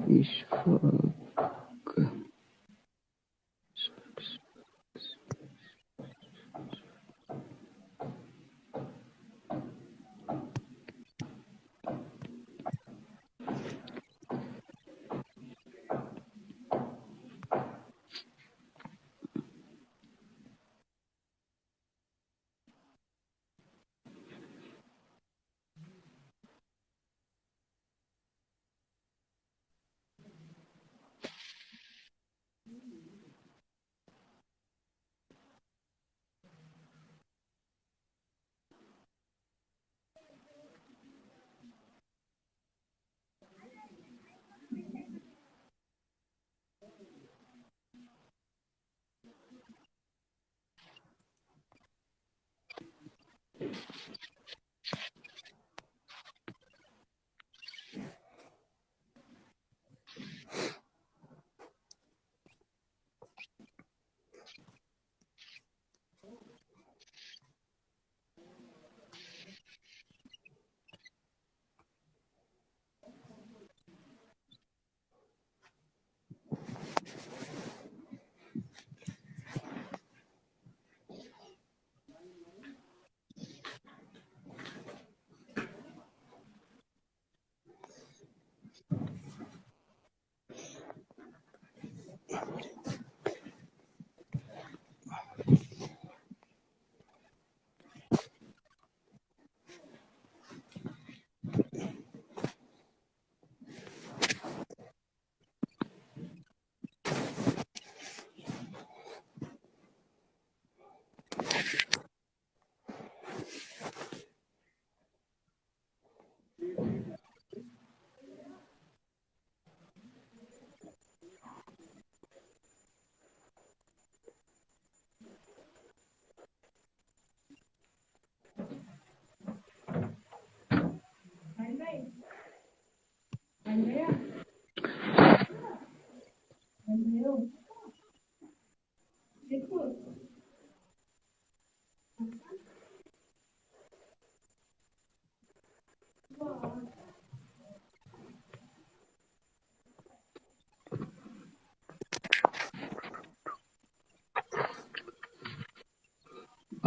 ईश्वर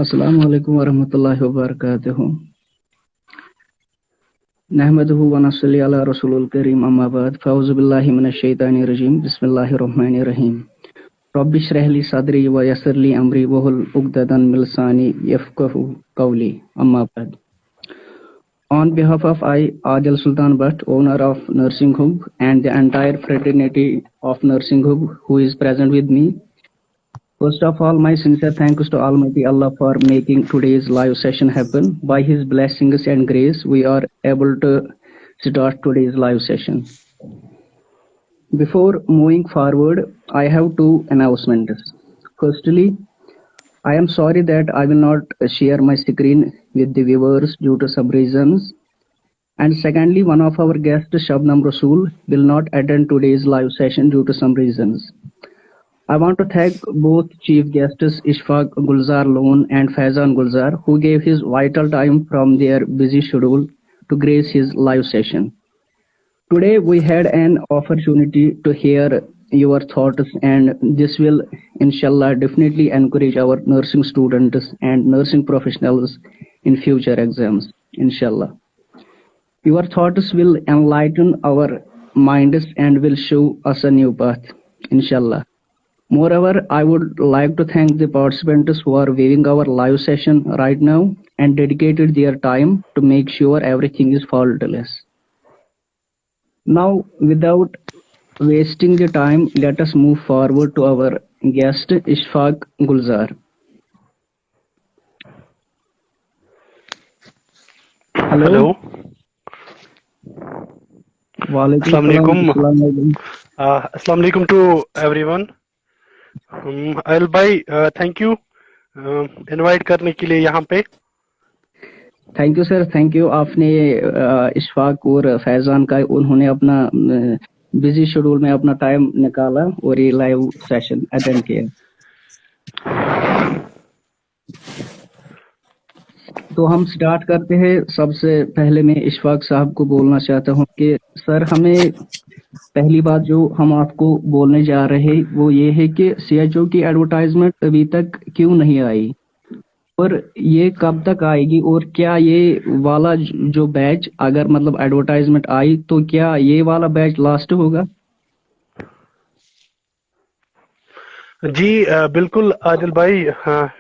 अस्सलामु अलैकुम वरहमतुल्लाहि वबरकातुहू। नहमदुहु व नस्सल्ली अला रसूलिल करीम अम्मा बाद फ़अऊज़ु बिल्लाहि मिनश शैतानिर रजीम बिस्मिल्लाहिर रहमानिर रहीम। रब्बि इश्रह ली सदरी व यस्सिर ली अमरी वहुल उक़दतन मिन लिसानी यफ़क़हू क़ौली अम्मा बाद। On behalf of I, Adil Sultan Bhatt, owner of Nursing Hub, and the entire fraternity of Nursing Hub who is present with me, first of all, my sincere thanks to Almighty Allah for making today's live session happen. By His blessings and grace, we are able to start today's live session. Before moving forward, I have two announcements. Firstly, I am sorry that I will not share my screen with the viewers due to some reasons. And secondly, one of our guests, Shabnam Rasool, will not attend today's live session due to some reasons. I want to thank both chief guests Ishfaq Gulzar Loan and Faizan Gulzar, who gave his vital time from their busy schedule to grace his live session. Today we had an opportunity to hear your thoughts, and this will inshallah definitely encourage our nursing students and nursing professionals in future exams, inshallah. Your thoughts will enlighten our minds and will show us a new path, inshallah. Moreover, I would like to thank the participants who are viewing our live session right now and dedicated their time to make sure everything is faultless. Now, without wasting the time, let us move forward to our guest, Ishfaq Gulzar. Hello. Assalamu alaikum to everyone. I'll thank you invite करने के लिए यहाँ पे. Thank you sir, thank you. आपने इशफाक और फैजान का उन्होंने अपना बिजी शेड्यूल में अपना टाइम निकाला और ये लाइव सेशन अटेंड किया. तो हम स्टार्ट करते हैं. सबसे पहले मैं इशफाक साहब को बोलना चाहता हूं कि सर, हमें पहली बात जो हम आपको बोलने जा रहे हैं वो ये है कि सीएचओ की एडवर्टाइजमेंट अभी तक क्यों नहीं आई और ये कब तक आएगी, और क्या ये वाला जो बैच अगर मतलब एडवर्टाइजमेंट आई तो क्या ये वाला बैच लास्ट होगा? जी बिल्कुल आदिल भाई.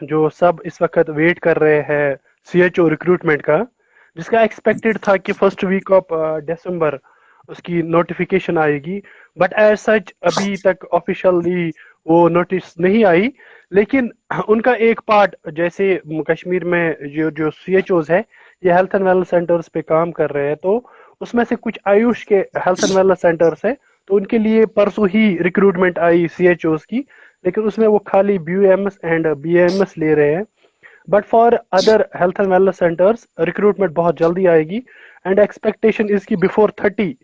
जो सब इस वक्त वेट कर रहे हैं सीएचओ रिक्रूटमेंट का, जिसका एक्सपेक्टेड था कि फर्स्ट वीक ऑफ दिसंबर उसकी नोटिफिकेशन आएगी, बट एज सच अभी तक ऑफिशियली वो नोटिस नहीं आई. लेकिन उनका एक पार्ट, जैसे कश्मीर में जो सीएचओज है ये हेल्थ एंड वेलनेस सेंटर्स पे काम कर रहे हैं, तो उसमें से कुछ आयुष के हेल्थ एंड वेलनेस सेंटर्स है, तो उनके लिए परसों ही रिक्रूटमेंट आई सीएचओज की, लेकिन उसमें वो खाली बीयूएमएस एंड बीएमएस ले रहे हैं. But for other health and wellness centres recruitment बहुत जल्दी आएगी एंड एक्सपेक्टेशन इसकी बिफोर 30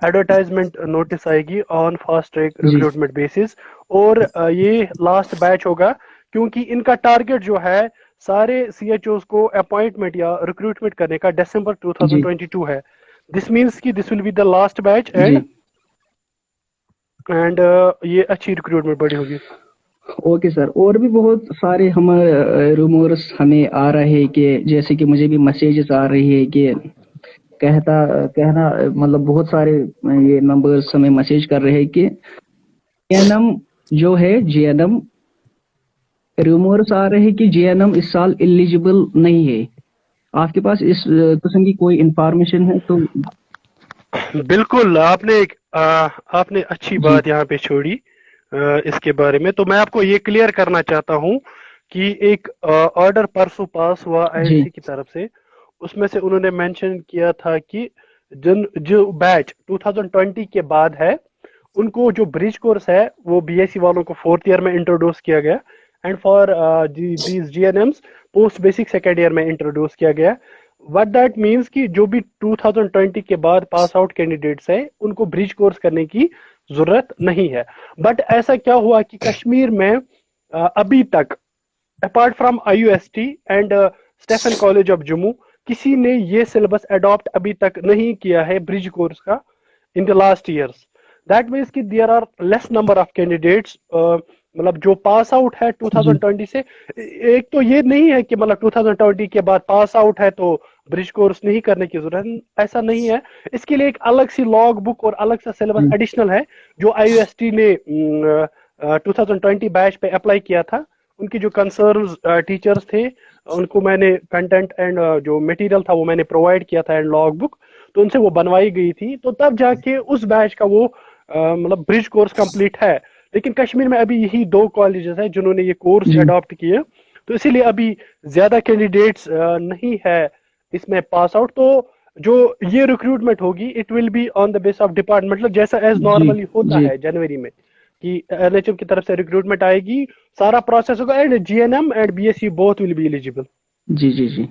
एडवर्टाइजमेंट नोटिस आएगी on fast track recruitment basis. और ये लास्ट बैच होगा क्योंकि इनका टारगेट जो है सारे सीएचओज को अपॉइंटमेंट या रिक्रूटमेंट करने का दिसंबर 2022 है. दिस मींस कि this will be the last batch and ये अच्छी रिक्रूटमेंट बड़ी होगी. Okay sir. और भी बहुत सारे हमारे रूमर्स हमें आ रहे हैं कि जैसे कि मुझे भी मैसेजेस आ रही है कि कहना मतलब बहुत सारे ये नंबर्स हमें मैसेज कर रहे हैं कि जीएनएम जो है, जीएनएम रूमर्स आ रहे हैं कि जीएनएम इस साल एलिजिबल नहीं है. आपके पास इस किस्म की कोई इंफॉर्मेशन है? तो बिल्कुल आपने अच्छी बात यहाँ पे छोड़ी इसके बारे में. तो मैं आपको ये क्लियर करना चाहता हूँ कि एक ऑर्डर परसों पास हुआ आईएनसी की तरफ से, उसमें से उन्होंने मेंशन किया था कि जो बैच 2020 के बाद है उनको जो ब्रिज कोर्स है वो बीएससी वालों को 4th ईयर में इंट्रोड्यूस किया गया and for these GNMs post basic 2nd year में इंट्रोड्यूस किया गया. व्हाट दैट मींस कि जो भी 2020 के बाद पास आउट कैंडिडेट्स है उनको ब्रिज कोर्स करने की जरूरत नहीं है. बट ऐसा क्या हुआ कि कश्मीर में अभी तक apart from IUST and Stephen college of Jammu किसी ने ये सिलेबस अडॉप्ट अभी तक नहीं किया है ब्रिज कोर्स का in the last years. That means कि there are less number of candidates मतलब जो पास आउट है जी 2020 से, एक तो ये नहीं है कि मतलब 2020 के बाद पास आउट है तो ब्रिज कोर्स नहीं करने की जरूरत, ऐसा नहीं है। इसके लिए एक अलग सी लॉग बुक और अलग सा सिलेबस जी एडिशनल है जो आईयूएसटी ने 2020 बैच पे अप्लाई किया था। उनकी जो कंसर्न्स टीचर्स थे उनको मैंने कंटेंट एंड जो मटेरियल था वो मैंने प्रोवाइड किया था एंड लॉग बुक, तो उनसे वो बनवाई गई थी, तो तब जाके उस बैच का वो मतलब ब्रिज कोर्स कंप्लीट है। लेकिन कश्मीर में अभी यही 2 कॉलेजेस हैं जिन्होंने ये कोर्स जी अडॉप्ट किए, तो इसीलिए अभी ज्यादा कैंडिडेट्स नहीं है इसमें पास आउट। तो जो ये रिक्रूटमेंट होगी it will be on the base of department, मतलब जैसा एज जी नॉर्मली होता जी है जनवरी में कि एलएचएम की तरफ से रिक्रूटमेंट आएगी, सारा प्रोसेस होगा and GNM and BSc both will be eligible. जी जी जी।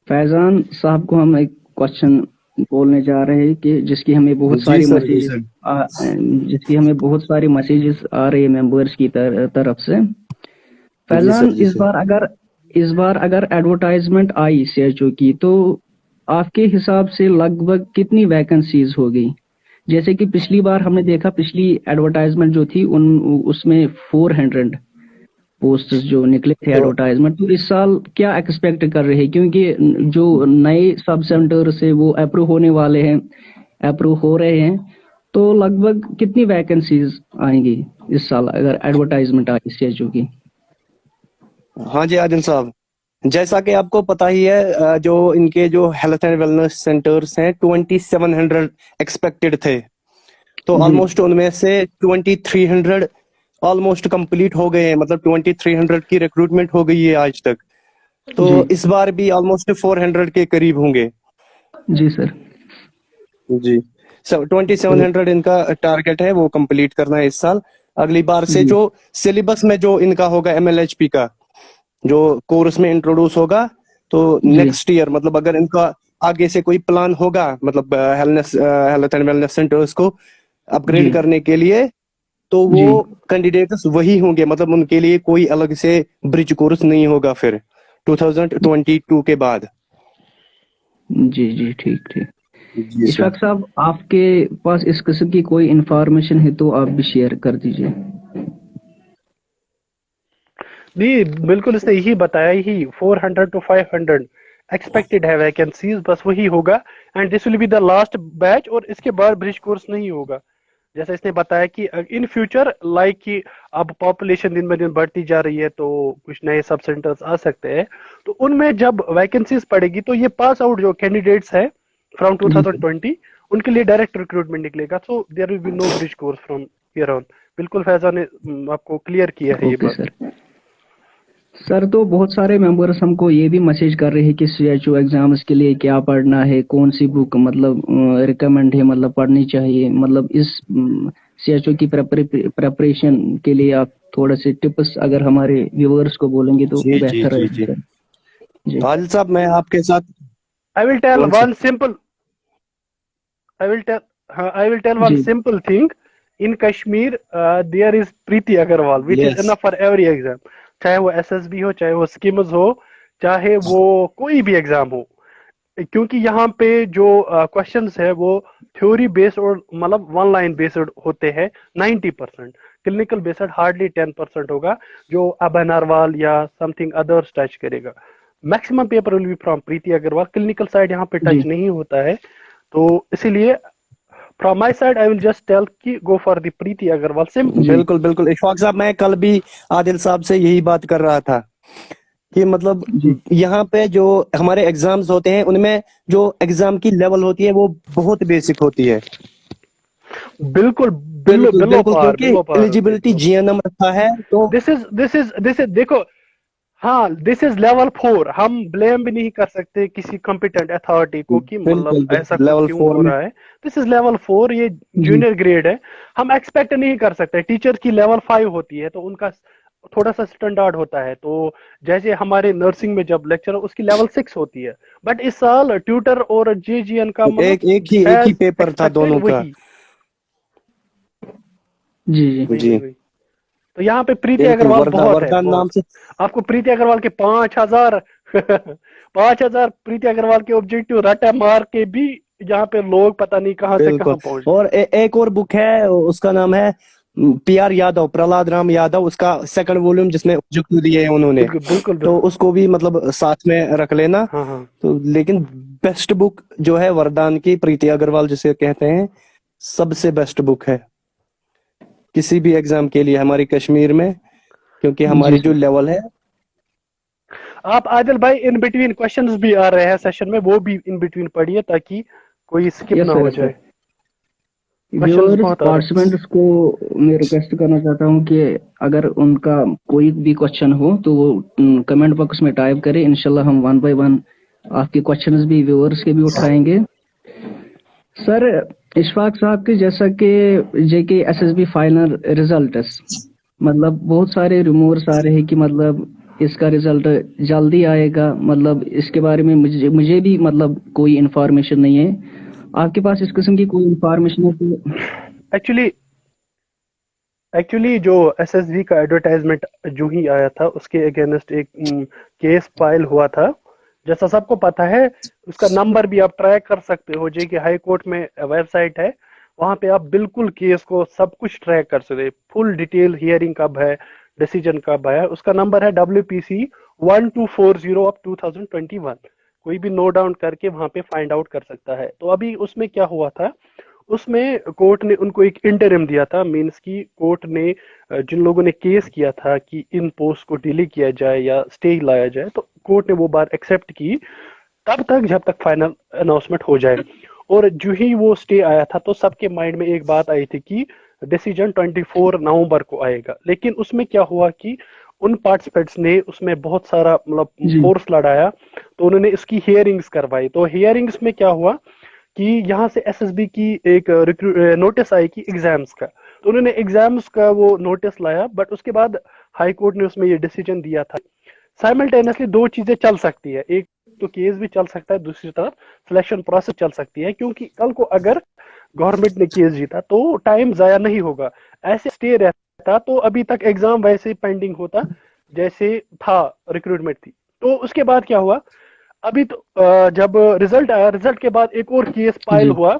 फैजान साहब को हम एक क्वेश्चन बोलने जा रहे हैं कि जिसकी हमें बहुत जी सारी सर, जी मैसेजेस सर, जिसकी हमें बहुत सारी मैसेजेस आ रही है मेंबर्स की तरफ से। जी फैजान सर, जी सर। इस बार अगर एडवर्टाइजमेंट आई सीएचओ की तो आपके हिसाब से लगभग कितनी वैकेंसीज होगी? जैसे कि पिछली बार हमने देखा, पिछली एडवर्टाइजमेंट जो थी उन उसमें 400 पोस्ट जो निकले थे तो एडवर्टाइजमेंट, तो इस साल क्या एक्सपेक्ट कर रहे हैं? क्योंकि जो नए सब सेंटर से वो अप्रूव होने वाले हैं, अप्रूव हो रहे हैं, तो लगभग कितनी वैकेंसीज आएंगी इस साल अगर एडवर्टाइजमेंट आई सीएचओ की? हाँ जी आदिल साहब, जैसा कि आपको पता ही है, जो इनके जो हेल्थ एंड वेलनेस सेंटर्स हैं 2700 एक्सपेक्टेड थे। तो जी ऑलमोस्ट उनमें से 2300 ऑलमोस्ट कंप्लीट हो गए हैं, मतलब 2300 की रिक्रूटमेंट हो गई है आज तक। तो जी इस बार भी ऑलमोस्ट 400 के करीब होंगे। जी सर। जी, सब तो 2700 इनका टारगेट है वो कंप्लीट करना है इस साल। अगली बार से जी जो सिलेबस में जो इनका होगा एमएलएचपी का जो कोर्स में इंट्रोड्यूस होगा, तो जी नेक्स्ट ईयर मतलब अगर इनका आगे से कोई प्लान होगा, मतलब हेल्थ एंड वेलनेस सेंटर्स को जी अपग्रेड करने के लिए, तो वो जी कैंडिडेट्स वही होंगे, मतलब उनके लिए कोई अलग से ब्रिज कोर्स नहीं होगा फिर 2022 के बाद। जी जी ठीक ठीक। जी सर। इशफाक साहब, आपके पास इस किस्म की कोई इंफॉर्मेशन है तो आप भी शेयर कर दीजिए। नहीं बिल्कुल, इसने यही बताया ही 400 to 500 एक्सपेक्टेड है वैकेंसीज, बस वही होगा and this will be the last batch, और इसके बाद ब्रिज कोर्स नहीं होगा। जैसा इसने बताया कि इन फ्यूचर लाइक कि अब पॉपुलेशन दिन ब दिन बढ़ती जा रही है तो कुछ नए सब सेंटर्स आ सकते हैं, तो उनमें जब वैकेंसीज पड़ेगी तो ये पास आउट जो कैंडिडेट्स है फ्रॉम जी सर। 2020 उनके लिए डायरेक्ट रिक्रूटमेंट निकलेगा, so there will be no bridge course from here on. बिल्कुल फैजान ने आपको क्लियर किया है ये ओके बात। सर। सर, तो बहुत सारे मेंबर्स हमको ये भी मैसेज कर रहे हैं कि सीएचओ एग्जाम्स के लिए क्या पढ़ना है, कौन सी बुक मतलब रिकमेंड है, मतलब पढ़नी चाहिए, मतलब इस सीएचओ की प्रेपरेशन के लिए आप थोड़ा से टिप्स अगर हमारे व्यूअर्स को बोलेंगे तो जी जी बेहतर जी रहेगा जी। सर। जी तो आदिल साहब, मैं आपके साथ I will tell कौन सी? one simple. I will tell. I will tell one जी simple thing. In Kashmir, there is Preeti Agarwal, which is yes. enough for every exam. चाहे वो एसएसबी हो, चाहे वो स्कीम्स हो, चाहे वो कोई भी एग्जाम हो, क्योंकि यहाँ पे जो क्वेश्चंस है वो थ्योरी बेस्ड और मतलब वन लाइन बेस्ड होते हैं 90%। क्लिनिकल बेस्ड हार्डली 10% होगा जो अब अनारवाल या समथिंग अदर्स टच करेगा। Maximum paper will be from Preeti Agarwal, clinical side यहाँ पे जी टच नहीं होता है, तो इसीलिए from my side I will just tell कि go for the Preeti Agarwal, simple. जी बिल्कुल बिल्कुल इशफाक साहब, मैं कल भी आदिल साहब से यही बात कर रहा था कि मतलब जी यहाँ पे जो हमारे एग्जाम्स होते हैं उनमें जो एग्जाम की लेवल होती है वो बहुत बेसिक होती है। बिल्कुल, बिल्कुल बिल्कुल, क्योंकि बिलो पार एलिजिबिलिटी बिल्कुल। जीएनएम रखा है तो। दिस इज देखो, हाँ दिस इज लेवल 4, हम ब्लेम भी नहीं कर सकते किसी कॉम्पिटेंट अथॉरिटी को कि मतलब बिल्कुल ऐसा बिल्कुल, कुछ लेवल क्यों 4 हो में। रहा है। दिस इज लेवल 4, ये जी जूनियर ग्रेड है, हम एक्सपेक्ट नहीं कर सकते। टीचर की लेवल 5 होती है तो उनका थोड़ा सा स्टैंडर्ड होता है, तो जैसे हमारे नर्सिंग में जब लेक्चर उसकी लेवल 6 होती है, बट इस साल ट्यूटर और जेजीएन का मतलब एक एक ही एज पेपर था एक्सपेक्टेड दोनों का। वही जी जी वही वही जी वही तो यहाँ पे प्रीति बिल्कुल, अग्रवाल वरदान बहुत है वरदान नाम बहुत। से। आपको प्रीति अग्रवाल के 5,000 5,000 प्रीति अग्रवाल के ऑब्जेक्टिव रटा मार के भी जहाँ पे लोग पता नहीं कहाँ से बिल्कुल। कहाँ पहुंच और एक और बुक है, उसका नाम है PR यादव, प्रहलाद राम यादव, उसका सेकंड वॉल्यूम जिसमें जुगनू दिए हैं उन्होंने, बिल्कुल बिल्कुल तो बिल्कुल। उसको भी मतलब साथ में रख लेना। हाँ हाँ। तो लेकिन बेस्ट बुक जो है वरदान की, प्रीति अग्रवाल जिसे कहते हैं, सबसे बेस्ट बुक है किसी भी एग्जाम के लिए हमारी कश्मीर में, क्योंकि जी हमारी जो सर। लेवल है। आप आदिल भाई इन बिटवीन क्वेश्चंस भी आ रहे हैं सेशन में, वो भी इन बिटवीन पढ़िए ताकि कोई स्किप यस ना सर, हो यस जाए। सर। क्वेश्चंस व्यूअर्स बहुत आ रहे हैं। पार्टिसिपेंट्स को मैं रिक्वेस्ट करना चाहता हूँ कि अगर उनका कोई भी क्वेश्चन हो तो वो कमेंट बॉक्स में टाइप करें। इंशाल्लाह हम वन बाय वन आपके क्वेश्चंस भी व्यूअर्स के भी उठाएंगे। सर, इशफाक साहब के जैसा कि JK SSB फाइनल रिजल्ट्स, मतलब बहुत सारे रूमर्स आ रहे हैं कि मतलब इसका रिजल्ट जल्दी आएगा, मतलब इसके बारे में मुझे भी मतलब कोई इंफॉर्मेशन नहीं है। आपके पास इस किस्म की कोई इंफॉर्मेशन है तो? एक्चुअली एक्चुअली जो SSB का एडवर्टाइजमेंट जो ही आया था उसके अगेंस्ट एक केस फाइल हुआ था, जैसा सबको पता है। उसका नंबर भी आप ट्रैक कर सकते हो, जे के हाई कोर्ट में वेबसाइट है, वहां पे आप बिल्कुल केस को सब कुछ ट्रैक कर सकते हैं, फुल डिटेल हियरिंग कब है, डिसीजन कब है। उसका नंबर है WPC 1240 ऑफ 2021। कोई भी नोट डाउन करके वहां पे फाइंड आउट कर सकता है। तो अभी उसमें क्या हुआ था, उसमें कोर्ट ने उनको एक इंटरिम दिया था, मींस की कोर्ट ने जिन लोगों ने केस किया था कि इन पोस्ट को डिले किया जाए या स्टे लाया जाए, तो कोर्ट ने वो बात एक्सेप्ट की तब तक जब तक फाइनल अनाउंसमेंट हो जाए। और जो ही वो स्टे आया था तो सबके माइंड में एक बात आई थी कि डिसीजन 24 नवंबर को आएगा। लेकिन उसमें क्या हुआ कि उन पार्टिसिपेंट्स ने उसमें बहुत सारा मतलब जी फोर्स लड़ाया, तो उन्होंने इसकी हियरिंग्स करवाई। तो हियरिंग्स में क्या हुआ कि यहाँ से SSB की एक नोटिस आई कि एग्जाम्स का, तो उन्होंने एग्जाम्स का वो नोटिस लाया, बट उसके बाद हाई कोर्ट ने उसमें ये डिसीजन दिया था। साइमल्टेनियसली दो चीजें चल सकती है, एक तो केस भी चल सकता है, दूसरी तरफ सिलेक्शन प्रोसेस चल सकती है, क्योंकि कल को अगर गवर्नमेंट ने केस जीता तो टाइम जाया नहीं होगा। ऐसे स्टे रहता तो अभी तक एग्जाम वैसे ही पेंडिंग होता जैसे था, रिक्रूटमेंट थी। तो उसके बाद क्या हुआ, अभी तो जब रिजल्ट आया, रिजल्ट के बाद एक और केस फाइल जी हुआ।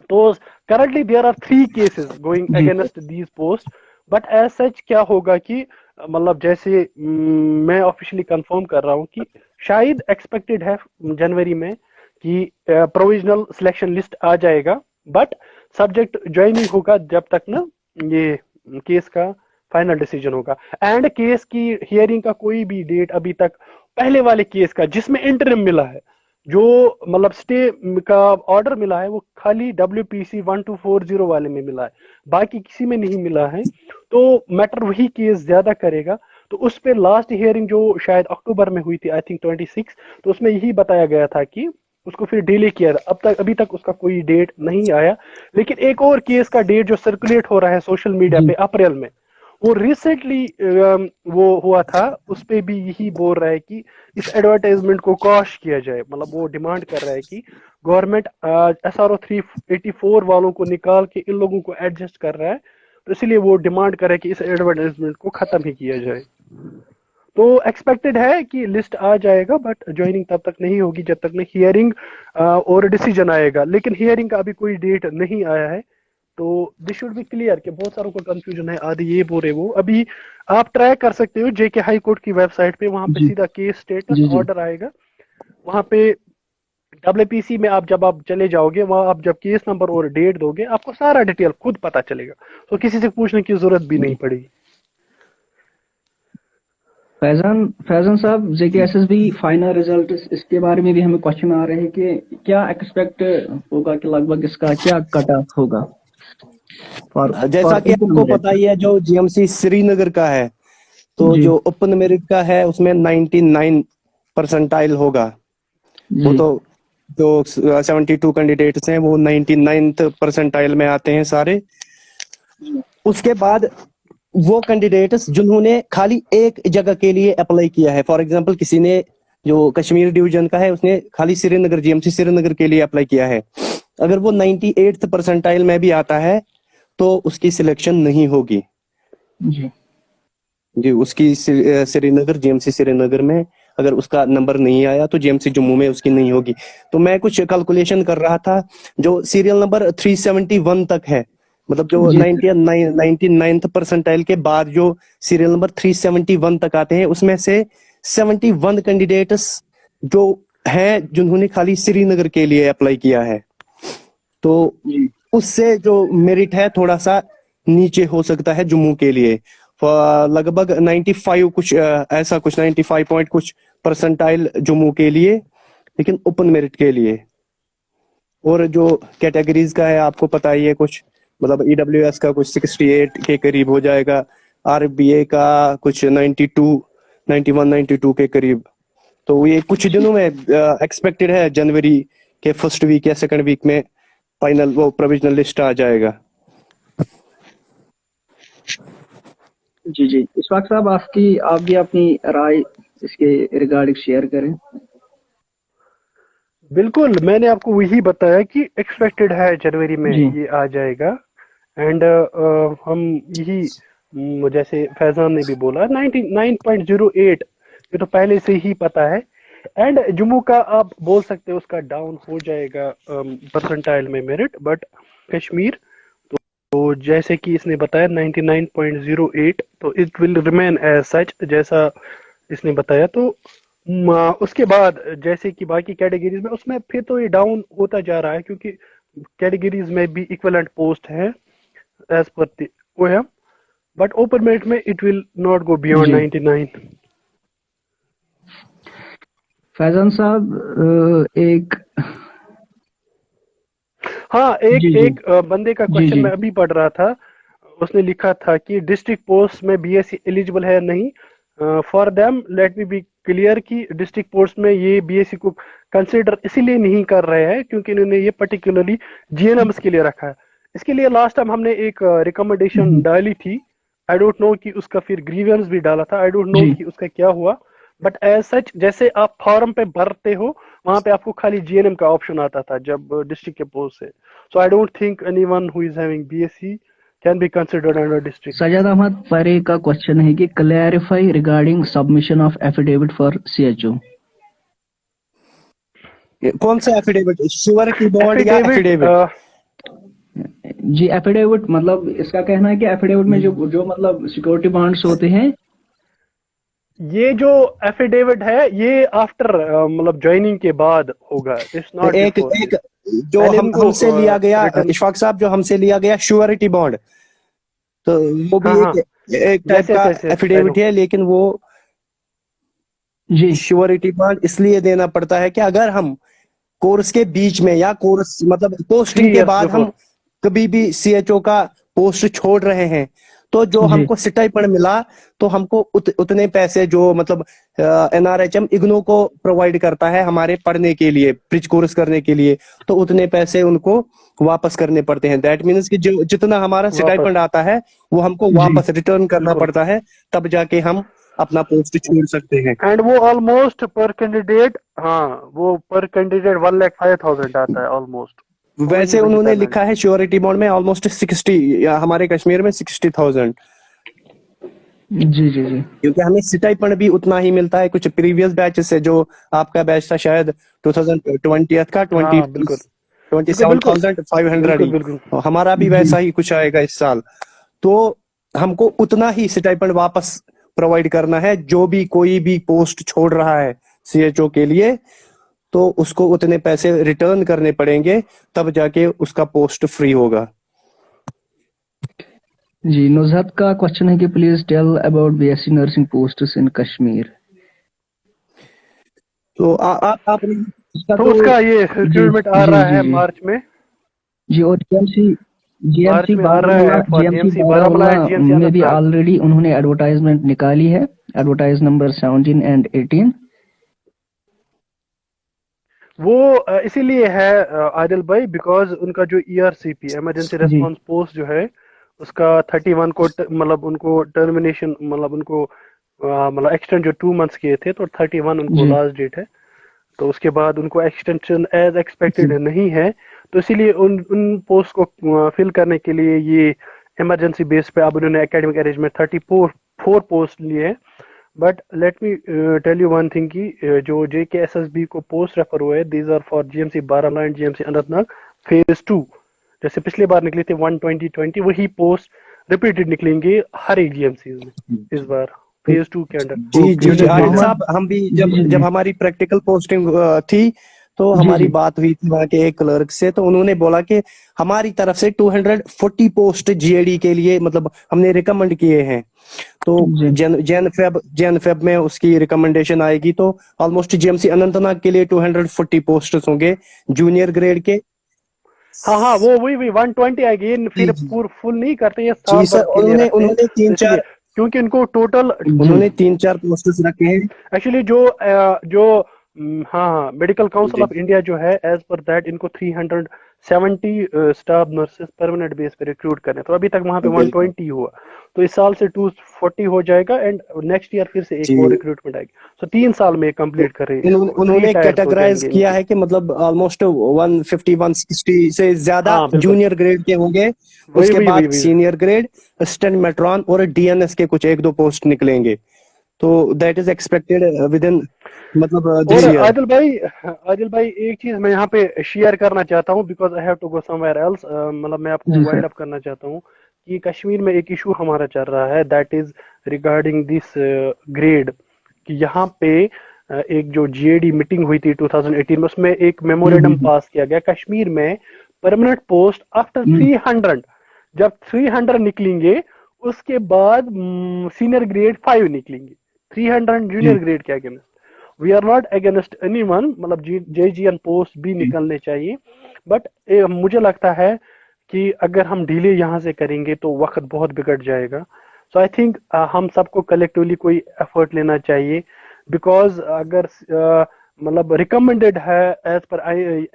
तो currently there are 3 cases going जी against these post. But as such क्या होगा कि मतलब जैसे मैं ऑफिशियली कंफर्म कर रहा हूँ कि शायद एक्सपेक्टेड है जनवरी में कि प्रोविजनल सिलेक्शन लिस्ट आ जाएगा, बट सब्जेक्ट ज्वाइनिंग होगा जब तक ना ये केस का फाइनल डिसीजन होगा। एंड केस की हियरिंग का कोई भी डेट अभी तक, पहले वाले केस का जिसमें इंटरिम मिला है, जो मतलब स्टे का ऑर्डर मिला है, वो खाली WPC 1240 वाले में मिला है, बाकी किसी में नहीं मिला है। तो मैटर वही केस ज्यादा करेगा। तो उस पे लास्ट हियरिंग जो शायद अक्टूबर में हुई थी, आई थिंक 26, तो उसमें यही बताया गया था कि उसको फिर डिले किया था। अब तक अभी तक उसका कोई डेट नहीं आया। लेकिन एक और केस का डेट जो सर्कुलेट हो रहा है सोशल मीडिया जी पे अप्रैल में, वो रिसेंटली वो हुआ था, उस पे भी यही बोल रहा है कि इस एडवर्टाइजमेंट को कॉश किया जाए। मतलब वो डिमांड कर रहा है कि गवर्नमेंट SRO 384 वालों को निकाल के इन लोगों को एडजस्ट कर रहा है, तो इसलिए वो डिमांड कर रहा है कि इस एडवर्टाइजमेंट को खत्म ही किया जाए। तो एक्सपेक्टेड है कि लिस्ट आ जाएगा, बट ज्वाइनिंग तब तक नहीं होगी जब तक नहीं हियरिंग और डिसीजन आएगा। लेकिन हियरिंग का अभी कोई डेट नहीं आया है। तो दिस शुड बी क्लियर कि बहुत सारों को कंफ्यूजन है, आदि ये बोल रहे वो। अभी आप ट्रैक कर सकते हो JK हाई कोर्ट की वेबसाइट पे, वहां पे जी सीधा केस स्टेटस जी जी ऑर्डर आएगा। वहां पे WPC में आप जब आप चले जाओगे, वहां आप जब केस नंबर और डेट दोगे, आपको सारा डिटेल खुद पता चलेगा, तो किसी से पूछने की जरूरत भी नहीं जी। पड़ेगी। फैजान फैजान साहब, JK SSB फाइनल रिजल्ट, इसके बारे में भी हमें क्वेश्चन आ रहे हैं कि क्या एक्सपेक्ट होगा कि लगभग इसका क्या कट ऑफ होगा फॉर जैसा फॉर कि ओपन आपको पता मेरिट? ही है, जो GMC श्रीनगर का है, तो जी जो ओपन मेरिट का है उसमें 99 परसेंटाइल होगा। वो जी तो जो 72 कैंडिडेट्स हैं वो 99th परसेंटाइल में आते हैं सारे। उसके बाद वो कैंडिडेट्स जिन्होंने खाली एक जगह के लिए अप्लाई किया है, फॉर एग्जांपल किसी ने जो कश्मीर डिवीजन का है उसने खाली श्रीनगर, GMC श्रीनगर के लिए अप्लाई किया है, अगर वो 98th परसेंटाइल में भी आता है तो उसकी सिलेक्शन नहीं होगी जी जी। उसकी श्रीनगर, GMC श्रीनगर में अगर उसका नंबर नहीं आया तो जीएमसी जम्मू में उसकी नहीं होगी। तो मैं कुछ कैलकुलेशन कर रहा था, जो सीरियल नंबर 371 तक है, मतलब जो जी 99th परसेंटाइल के बाद जो सीरियल नंबर 371 तक आते हैं, उसमें से 71 कैंडिडेट्स जो हैं जिन्होंने खाली श्रीनगर के लिए अप्लाई किया है, तो जी उससे जो मेरिट है थोड़ा सा नीचे हो सकता है जम्मू के लिए। लगभग 95 कुछ ऐसा कुछ 95 पॉइंट कुछ परसेंटाइल जम्मू के लिए, लेकिन ओपन मेरिट के लिए। और जो कैटेगरीज का है आपको पता ही है, कुछ मतलब ईडब्ल्यूएस का कुछ 68 के करीब हो जाएगा, आरबीए का कुछ 92 91 92 के करीब। तो ये कुछ दिनों में एक्सपेक्टेड है, जनवरी के फर्स्ट वीक या सेकंड वीक में फाइनल वो प्रोविजनल लिस्ट आ जाएगा। जी जी, इशफाक साहब आप भी अपनी राय इसके रिगार्डिंग शेयर करें। बिल्कुल, मैंने आपको वही बताया कि एक्सपेक्टेड है जनवरी में जी ये आ जाएगा। एंड हम यही जैसे फैजान ने भी बोला 99.08 ये तो पहले से ही पता है। एंड जम्मू का आप बोल सकते हो उसका डाउन हो जाएगा परसेंटाइल में मेरिट, बट कश्मीर तो जैसे कि इसने बताया 99.08, तो it will remain as such जैसा इसने बताया। तो उसके बाद जैसे कि बाकी कैटेगरीज में उसमें फिर तो ये डाउन होता जा रहा है, क्योंकि कैटेगरीज में भी इक्विवेलेंट पोस्ट है as per the OM, but open merit में it will not go beyond जी 99। फैजान साहब एक हाँ, एक जी जी एक बंदे का जी क्वेश्चन जी मैं अभी पढ़ रहा था। उसने लिखा था कि डिस्ट्रिक्ट पोस्ट में बीएससी एलिजिबल है नहीं। For them let me be clear कि डिस्ट्रिक्ट पोस्ट में ये बीएससी को कंसिडर इसीलिए नहीं कर रहे हैं क्योंकि इन्होंने ये पर्टिकुलरली जीएनएम्स के लिए रखा है। इसके लिए लास्ट टाइम हमने एक रिकमेंडेशन जी डाली थी। आई डोंट नो कि उसका फिर ग्रीवेंस भी डाला था, आई डोंट नो जी कि उसका क्या हुआ। बट एज सच जैसे आप फॉर्म पे भरते हो वहां पे आपको खाली जीएनएम का ऑप्शन आता था जब डिस्ट्रिक्ट के पोस्ट से। So I don't think anyone who is having BSc can be considered under district. Sajad Ahmad Parray का क्वेश्चन है कि clarify regarding submission of affidavit for CHO. कौन सा एफिडेविट, श्योरिटी बॉन्ड या एफिडेविट एफिडेविट? जी एफिडेविट, मतलब इसका कहना है कि एफिडेविट में जो जो मतलब सिक्योरिटी बॉन्ड्स होते हैं। ये जो एफिडेविट है ये आफ्टर मतलब ज्वाइनिंग के बाद होगा, इट्स नॉट एक बिफोर एक दिस। जो पहले इनको हमसे लिया गया, रिटर्न। इशफाक साहब, जो हमसे लिया गया श्योरिटी बॉन्ड, तो वो भी हाँ हाँ, एक टाइप यस यस का yes yes I know. Affidavit है, लेकिन वो जी श्योरिटी बॉन्ड इसलिए देना पड़ता है कि अगर हम कोर्स के बीच में या कोर्स मतलब 3 पोस्टिंग के इयर्स बाद हम बिफोर। कभी भी सीएचओ का पोस्ट छोड़ रहे हैं, तो जो जी हमको स्टाइपेंड मिला, तो हमको उतने पैसे जो मतलब एनआरएचएम इग्नू को प्रोवाइड करता है हमारे पढ़ने के लिए, ब्रिज कोर्स करने के लिए, तो उतने पैसे उनको वापस करने पड़ते हैं। दैट मीन्स कि जो जितना हमारा वापस स्टाइपेंड आता है वो हमको जी वापस रिटर्न करना बिल्कुल। पड़ता है, तब जाके हम अपना पोस्ट छोड़ सकते हैं। एंड वो ऑलमोस्ट पर कैंडिडेट, हाँ वो पर कैंडिडेट 1,05,000 आता है ऑलमोस्ट। तो वही वैसे वही उन्होंने पेमेंट लिखा है। है श्योरिटी बॉन्ड में ऑलमोस्ट 60, या हमारे कश्मीर में 60,000, जी जी जी क्योंकि हमें स्टाइपेंड भी उतना ही मिलता है। कुछ प्रीवियस बैच से, जो आपका बैच था शायद 2020 का, हाँ 20 हाँ बिल्कुल बिल्कुल बिल्कुल 27,500 बिल्कुल ही, बिल्कुल। और हमारा भी जी वैसा ही कुछ आएगा इस साल। तो हमको उतना ही स्टाइपेंड वापस प्रोवाइड करना है, जो भी कोई भी पोस्ट छोड़ रहा है सीएचओ के लिए, तो उसको उतने पैसे रिटर्न करने पड़ेंगे, तब जाके उसका पोस्ट फ्री होगा। जी नुजहत का क्वेश्चन है कि please tell about BSc nursing posts in Kashmir. तो आपने इसका तो तो उसका ये जी रिक्रूटमेंट आ जी रहा जी है जी मार्च में। जी और जीएमसी मार्च जीएमसी में आ रहा बारामूला है for GMC GMC Baramulla Baramulla and GMC में भी अनंतनाग। ऑलरेडी उन्होंने एडवर्टाइजमेंट निकाली है, एडवर्टाइज नंबर 17 एंड 18। वो इसीलिए है आदिल भाई, बिकॉज उनका जो ईआरसीपी इमरजेंसी जी रेस्पॉन्स पोस्ट जो है उसका 31 को मतलब उनको टर्मिनेशन मतलब उनको मतलब एक्सटेंड जो 2 मंथ्स किए थे, तो 31 उनको जी लास्ट डेट है। तो उसके बाद उनको एक्सटेंशन एज एक्सपेक्टेड जी नहीं है। तो इसीलिए उन उन पोस्ट को फिल करने के लिए ये इमरजेंसी बेस पे अब उन्होंने एकेडमिक अरेंजमेंट 34 पोस्ट लिए हैं। But let me tell you one thing कि जो JKSSB को पोस्ट रेफर हुए हैं, these are for GMC Baramulla and GMC Anantnag phase 2। जैसे पिछली बार निकले थे 120-20, वही पोस्ट रिपीटेड निकलेंगे हर एक GMC में इस बार फेज 2 के अंडर। जी जी जी आदिल मोहम्मद साहब, हम भी जी जब जी जब हमारी प्रैक्टिकल पोस्टिंग थी तो जी हमारी जी बात हुई थी वहाँ के एक क्लर्क से, तो उन्होंने बोला कि हमारी तरफ से 240 पोस्ट GAD के लिए मतलब हमने रिकमेंड किए हैं। तो जी जैन फेब में उसकी रिकमेंडेशन आएगी, तो ऑलमोस्ट GMC अनंतनाग के लिए 240 पोस्ट होंगे जूनियर ग्रेड के। हाँ हाँ, वो वही वही 120 आएगी। ये जी फिर जी फुल नहीं करते, ये जी साल सर, भर के लिए उन्होंने रखते हैं, उन्होंने तीन तो इसलिए चार क्योंकि इनको टोटल जी उन्होंने 3-4 पोस्टेस रखे हैं। एक्चुअली जो हाँ हाँ, मेडिकल काउंसिल जी ऑफ इंडिया जो है, एज पर दैट इनको 370 स्टाफ नर्सेस परमानेंट बेस पे रिक्रूट करने, तो अभी तक वहां पे बिल्कुल 120 हुआ, तो इस साल से 240 हो जाएगा एंड नेक्सट ईयर फिर से एक और जी। रिक्रूटमेंट आएगी। तो 3 साल में कंप्लीट कर रहे हैं इसको, 3 उन्होंने टायर्स हो कैटेगराइज जाएंगे किया इनके। है कि मतलब ऑलमोस्ट 150-160 से ज्यादा हाँ बिल्कुल, जूनियर ग्रेड के होंगे। वही उसके वही वही बाद वही सीनियर ग्रेड, स्टेन मेट्रॉन और DNS के कुछ 1-2 पोस्ट निकलेंगे। तो that is expected with in मतलब और दिस ईयर। आदिल भाई एक चीज मैं यहाँ पे शेयर करना चाहता हूँ, because I have to go somewhere else. मतलब मैं आपको जी वाइंड सर अप करना चाहता हूँ कि कश्मीर में एक इशू हमारा चल रहा है, that is regarding this grade. कि यहाँ पे एक जो GAD मीटिंग हुई थी 2018 में, उसमें एक मेमोरेंडम हम्म पास किया गया कश्मीर में परमानेंट पोस्ट आफ्टर हम्म 300। जब 300 निकलेंगे उसके बाद सीनियर ग्रेड 5 निकलेंगे, 300 जी जूनियर ग्रेड के against. We are not against anyone, मतलब JGN पोस्ट भी जी निकलने चाहिए, बट मुझे लगता है कि अगर हम डिले यहाँ से करेंगे तो वक्त बहुत बिगड़ जाएगा। सो आई थिंक हम सबको कलेक्टिवली कोई एफर्ट लेना चाहिए, बिकॉज अगर मतलब रिकमेंडेड है as per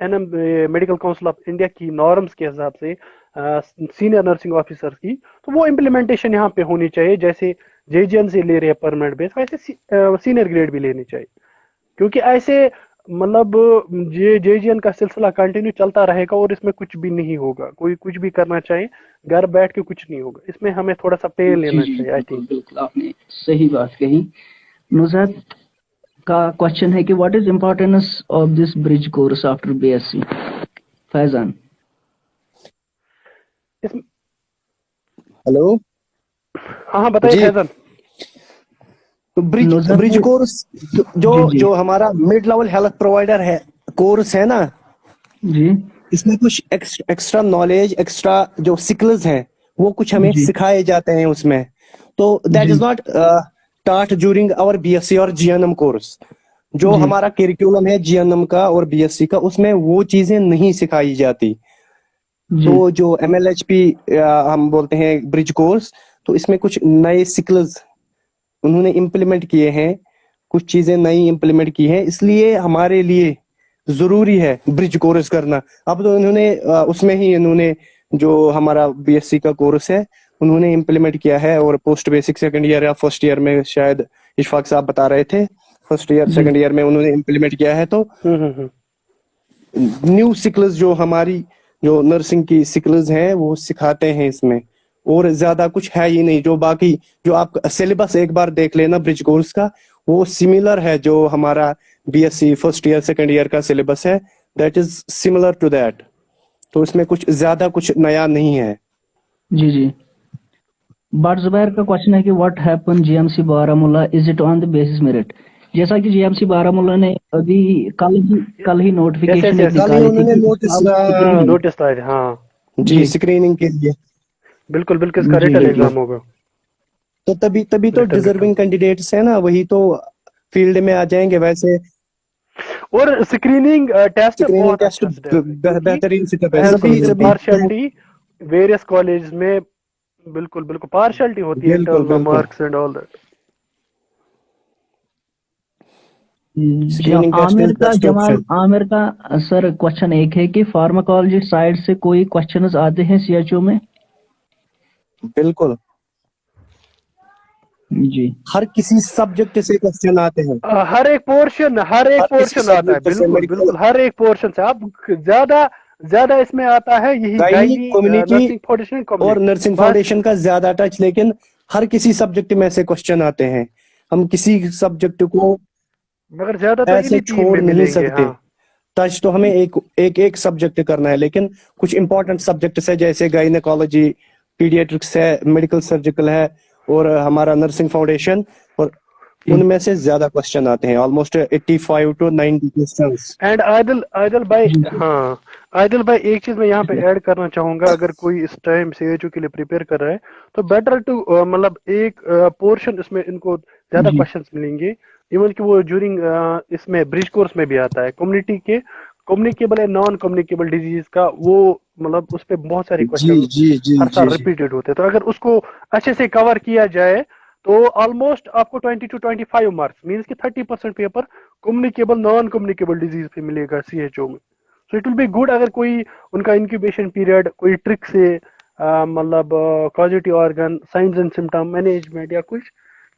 NM medical council of India की नॉर्म्स के हिसाब से सीनियर नर्सिंग ऑफिसर्स की, तो वो इम्प्लीमेंटेशन यहाँ पे होनी चाहिए। जैसे JGN से ले रहे हैं परमानेंट बेस, वैसे सीनियर ग्रेड भी लेनी चाहिए, क्योंकि ऐसे मतलब ये JGN का सिलसिला कंटिन्यू चलता रहेगा और इसमें कुछ भी नहीं होगा। कोई कुछ भी करना चाहे घर बैठ के कुछ नहीं होगा, इसमें हमें थोड़ा सा पे जी लेना जी चाहिए आई बिल्कुल थिंक। बिल्कुल आपने सही बात कही। नुजहत का क्वेश्चन है कि what is importance of this bridge course after BSc? Faizan. इस हेलो हाँ हाँ, बताइए जी। फैजल। तो ब्रिज नुजहत ब्रिज भाई कोर्स जो जी जी जो हमारा मिड लेवल हेल्थ प्रोवाइडर है कोर्स है ना, जी इसमें कुछ एक्स्ट्रा नॉलेज, एक्स्ट्रा जो स्किल्स हैं वो कुछ हमें जी सिखाए जाते हैं उसमें। तो दैट जी is not taught during our BSc और GNM कोर्स। जो जी हमारा करिकुलम है GNM का और BSc का, उसमें वो चीजें नहीं सिखाई जाती। जी तो जो MLHP हम बोलते हैं ब्रिज कोर्स, तो इसमें कुछ नए स्किल्स उन्होंने इम्प्लीमेंट किए हैं, कुछ चीजें नई इम्प्लीमेंट की हैं, इसलिए हमारे लिए जरूरी है ब्रिज कोर्स करना। अब तो इन्होंने उसमें ही इन्होंने जो हमारा BSc का कोर्स है उन्होंने इम्प्लीमेंट किया है, और पोस्ट बेसिक सेकंड ईयर या फर्स्ट ईयर में शायद इशफाक साहब बता रहे थे, फर्स्ट ईयर जी सेकंड ईयर में उन्होंने इम्प्लीमेंट किया है। तो हम्म। न्यू स्किल्स जो हमारी जो नर्सिंग की स्किल्स हैं वो सिखाते हैं इसमें, और ज्यादा कुछ है ही नहीं। जो बाकी जो आप सिलेबस एक बार देख लेना ब्रिज कोर्स का, वो सिमिलर है जो हमारा BSc first year second year का सिलेबस है, that is similar to that. तो इसमें कुछ ज्यादा कुछ नया नहीं है। जी जी बट जुबैर का क्वेश्चन है कि what happen GMC Baramulla, is it on the basis merit? जैसा कि GMC बारामूला ने अभी कल ही यस यस नोटिफिकेशन एक यस, कल ही निकाली थी उन्होंने कि नोटिस अब स्क्रीनिंग। नोटिस आया था, हाँ। जी जी स्क्रीनिंग के लिए। बिल्कुल बिल्कुल, इसका जी रिटन जी बिल्कुल। एग्जाम होगा, तो तभी तो रिटन रिटन। डिजर्विंग कैंडिडेट्स है ना, वही तो फील्ड में आ जाएंगे। वैसे और स्क्रीनिंग टेस्ट स्क्रीनिंग बहुत टेस्ट अच्छा स्टेप है, क्योंकि बेहतरीन सेटअप है, हैज सभी बिल्कुल बीन सभी बिल्कुल तो पार्शियलिटी वेरियस कॉलेज में। बिल्कुल बिल्कुल, पार्शियलिटी होती है इन बिल्कुल टर्म्स ऑफ बिल्कुल marks and all that. Screening test is best Jamal option. Aamir का सर क्वेश्चन एक है कि फार्माकोलॉजी साइड से कोई क्वेश्चंस आते हैं CHO में? बिल्कुल, जी हर किसी सब्जेक्ट से क्वेश्चन आते हैं, हर एक हर किसी पोर्शन आता है, सब्जेक्ट से। बिल्कुल मेडिकल, बिल्कुल, हर एक पोर्शन से। अब ज्यादा ज्यादा इसमें आता है यही gynae, gynae, community nursing foundation, और कम्युनिटी, नर्सिंग बस। फाउंडेशन का ज्यादा टच, लेकिन हर किसी सब्जेक्ट में से क्वेश्चन आते हैं। हम किसी सब्जेक्ट को मगर ज्यादा तो ऐसे इन्हीं 3 छोड़ में नहीं मिलेंगे। सकते। हाँ टच तो हमें एक सब्जेक्ट करना है, लेकिन कुछ इंपॉर्टेंट सब्जेक्ट्स है जैसे गायनेकोलॉजी, पीडियाट्रिक्स है, मेडिकल सर्जिकल है, और हमारा नर्सिंग फाउंडेशन, और उनमें से ज्यादा क्वेश्चन आते हैं, almost 85 to 90 questions. And Adil भाई, जी हाँ आदिल भाई, एक चीज मैं यहाँ पे ऐड करना चाहूंगा, अगर कोई इस टाइम सीएचओ के लिए प्रिपेयर कर रहा है तो बेटर टू मतलब एक पोर्शन इसमें इनको ज्यादा जी क्वेश्चंस मिलेंगे। इवन कि वो ज्यूरिंग इसमें ब्रिज कोर्स में भी आता है कम्युनिटी के communicable and non communicable disease का, वो मतलब उस पे बहुत सारे जी क्वेश्चन जी जी हर जी साल जी। रिपीटेड होते हैं, तो अगर उसको अच्छे से कवर किया जाए तो ऑलमोस्ट आपको 20 to 25 मार्क्स मीन्स कि 30% paper communicable non communicable disease पे मिलेगा सीएचओ में। सो इट विल बी गुड अगर कोई उनका इंक्यूबेशन पीरियड कोई ट्रिक से मतलब causative organ science and symptom management या कुछ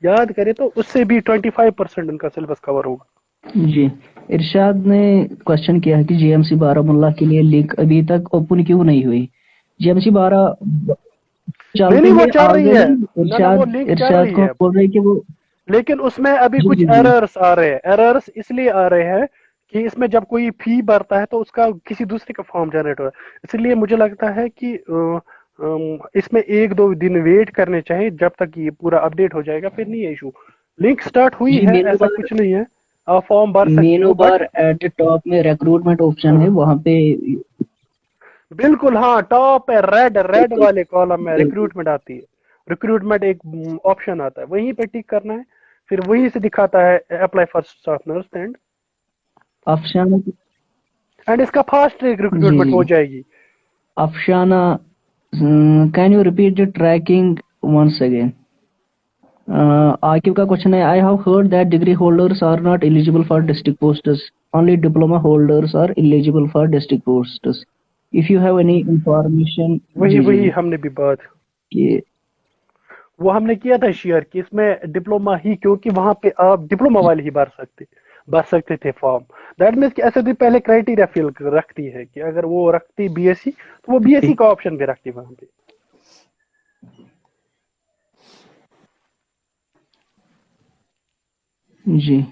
याद करे तो उससे भी 25% उनका सिलेबस कवर होगा। जी। इरशाद ने क्वेश्चन किया है कि जीएमसी बारामूला के लिए लिंक अभी तक ओपन क्यों नहीं हुई। जीएमसी 12 नहीं चलते नहीं, वो हुए चल आ रही गई। है, ना ना वो इरशाद लिंक चल इरशाद रही को हम है, बोल रहे हैं कि वो। लेकिन उसमें अभी जी कुछ जी जी एरर्स आ रहे हैं। एरर्स इसलिए आ रहे हैं कि इसमें जब कोई फी भरता है तो उसका किसी दूसरे का फॉर्म जनरेट हो रहा है, इसलिए मुझे लगता है कि इसमें 1-2 दिन वेट करने चाहिए जब तक ये पूरा अपडेट हो जाएगा, फिर नहीं है इशू। लिंक स्टार्ट हुई जी। है, मेनू ऐसा बार कुछ नहीं है, आप फॉर्म भर सकते मेनू हो, but bar at the top में रिक्रूटमेंट ऑप्शन है, वहां पे। बिल्कुल हाँ, टॉप है, रेड रेड बिल्कुल वाले कॉलम में बिल्कुल। रिक्रूटमेंट आती है। रिक्रूटमेंट एक ऑप्शन आता है, वहीं पे टिक करना है, फिर वहीं से दिखाता है apply for staff nurse Afshana. And इसका फास्ट ट्रैक जी रिक्रूटमेंट जी हो जी। जाएगी। Afshana, can you repeat the tracking once again. Aqib का क्वेश्चन है, I have heard that degree holders are not eligible for district posts, only diploma holders are eligible for district posts. If you have any information. वही जी जी वही जी। हमने भी बात, कि वो हमने किया था शेयर कि इसमें डिप्लोमा ही, क्योंकि वहां पे आप डिप्लोमा वाले ही भर सकते थे फॉर्म। दैट मीन्स कि ऐसे भी पहले क्राइटेरिया फिल रखती है कि अगर वो रखती बीएससी तो वो बीएससी का ऑप्शन भी रखती वहां पे। जी।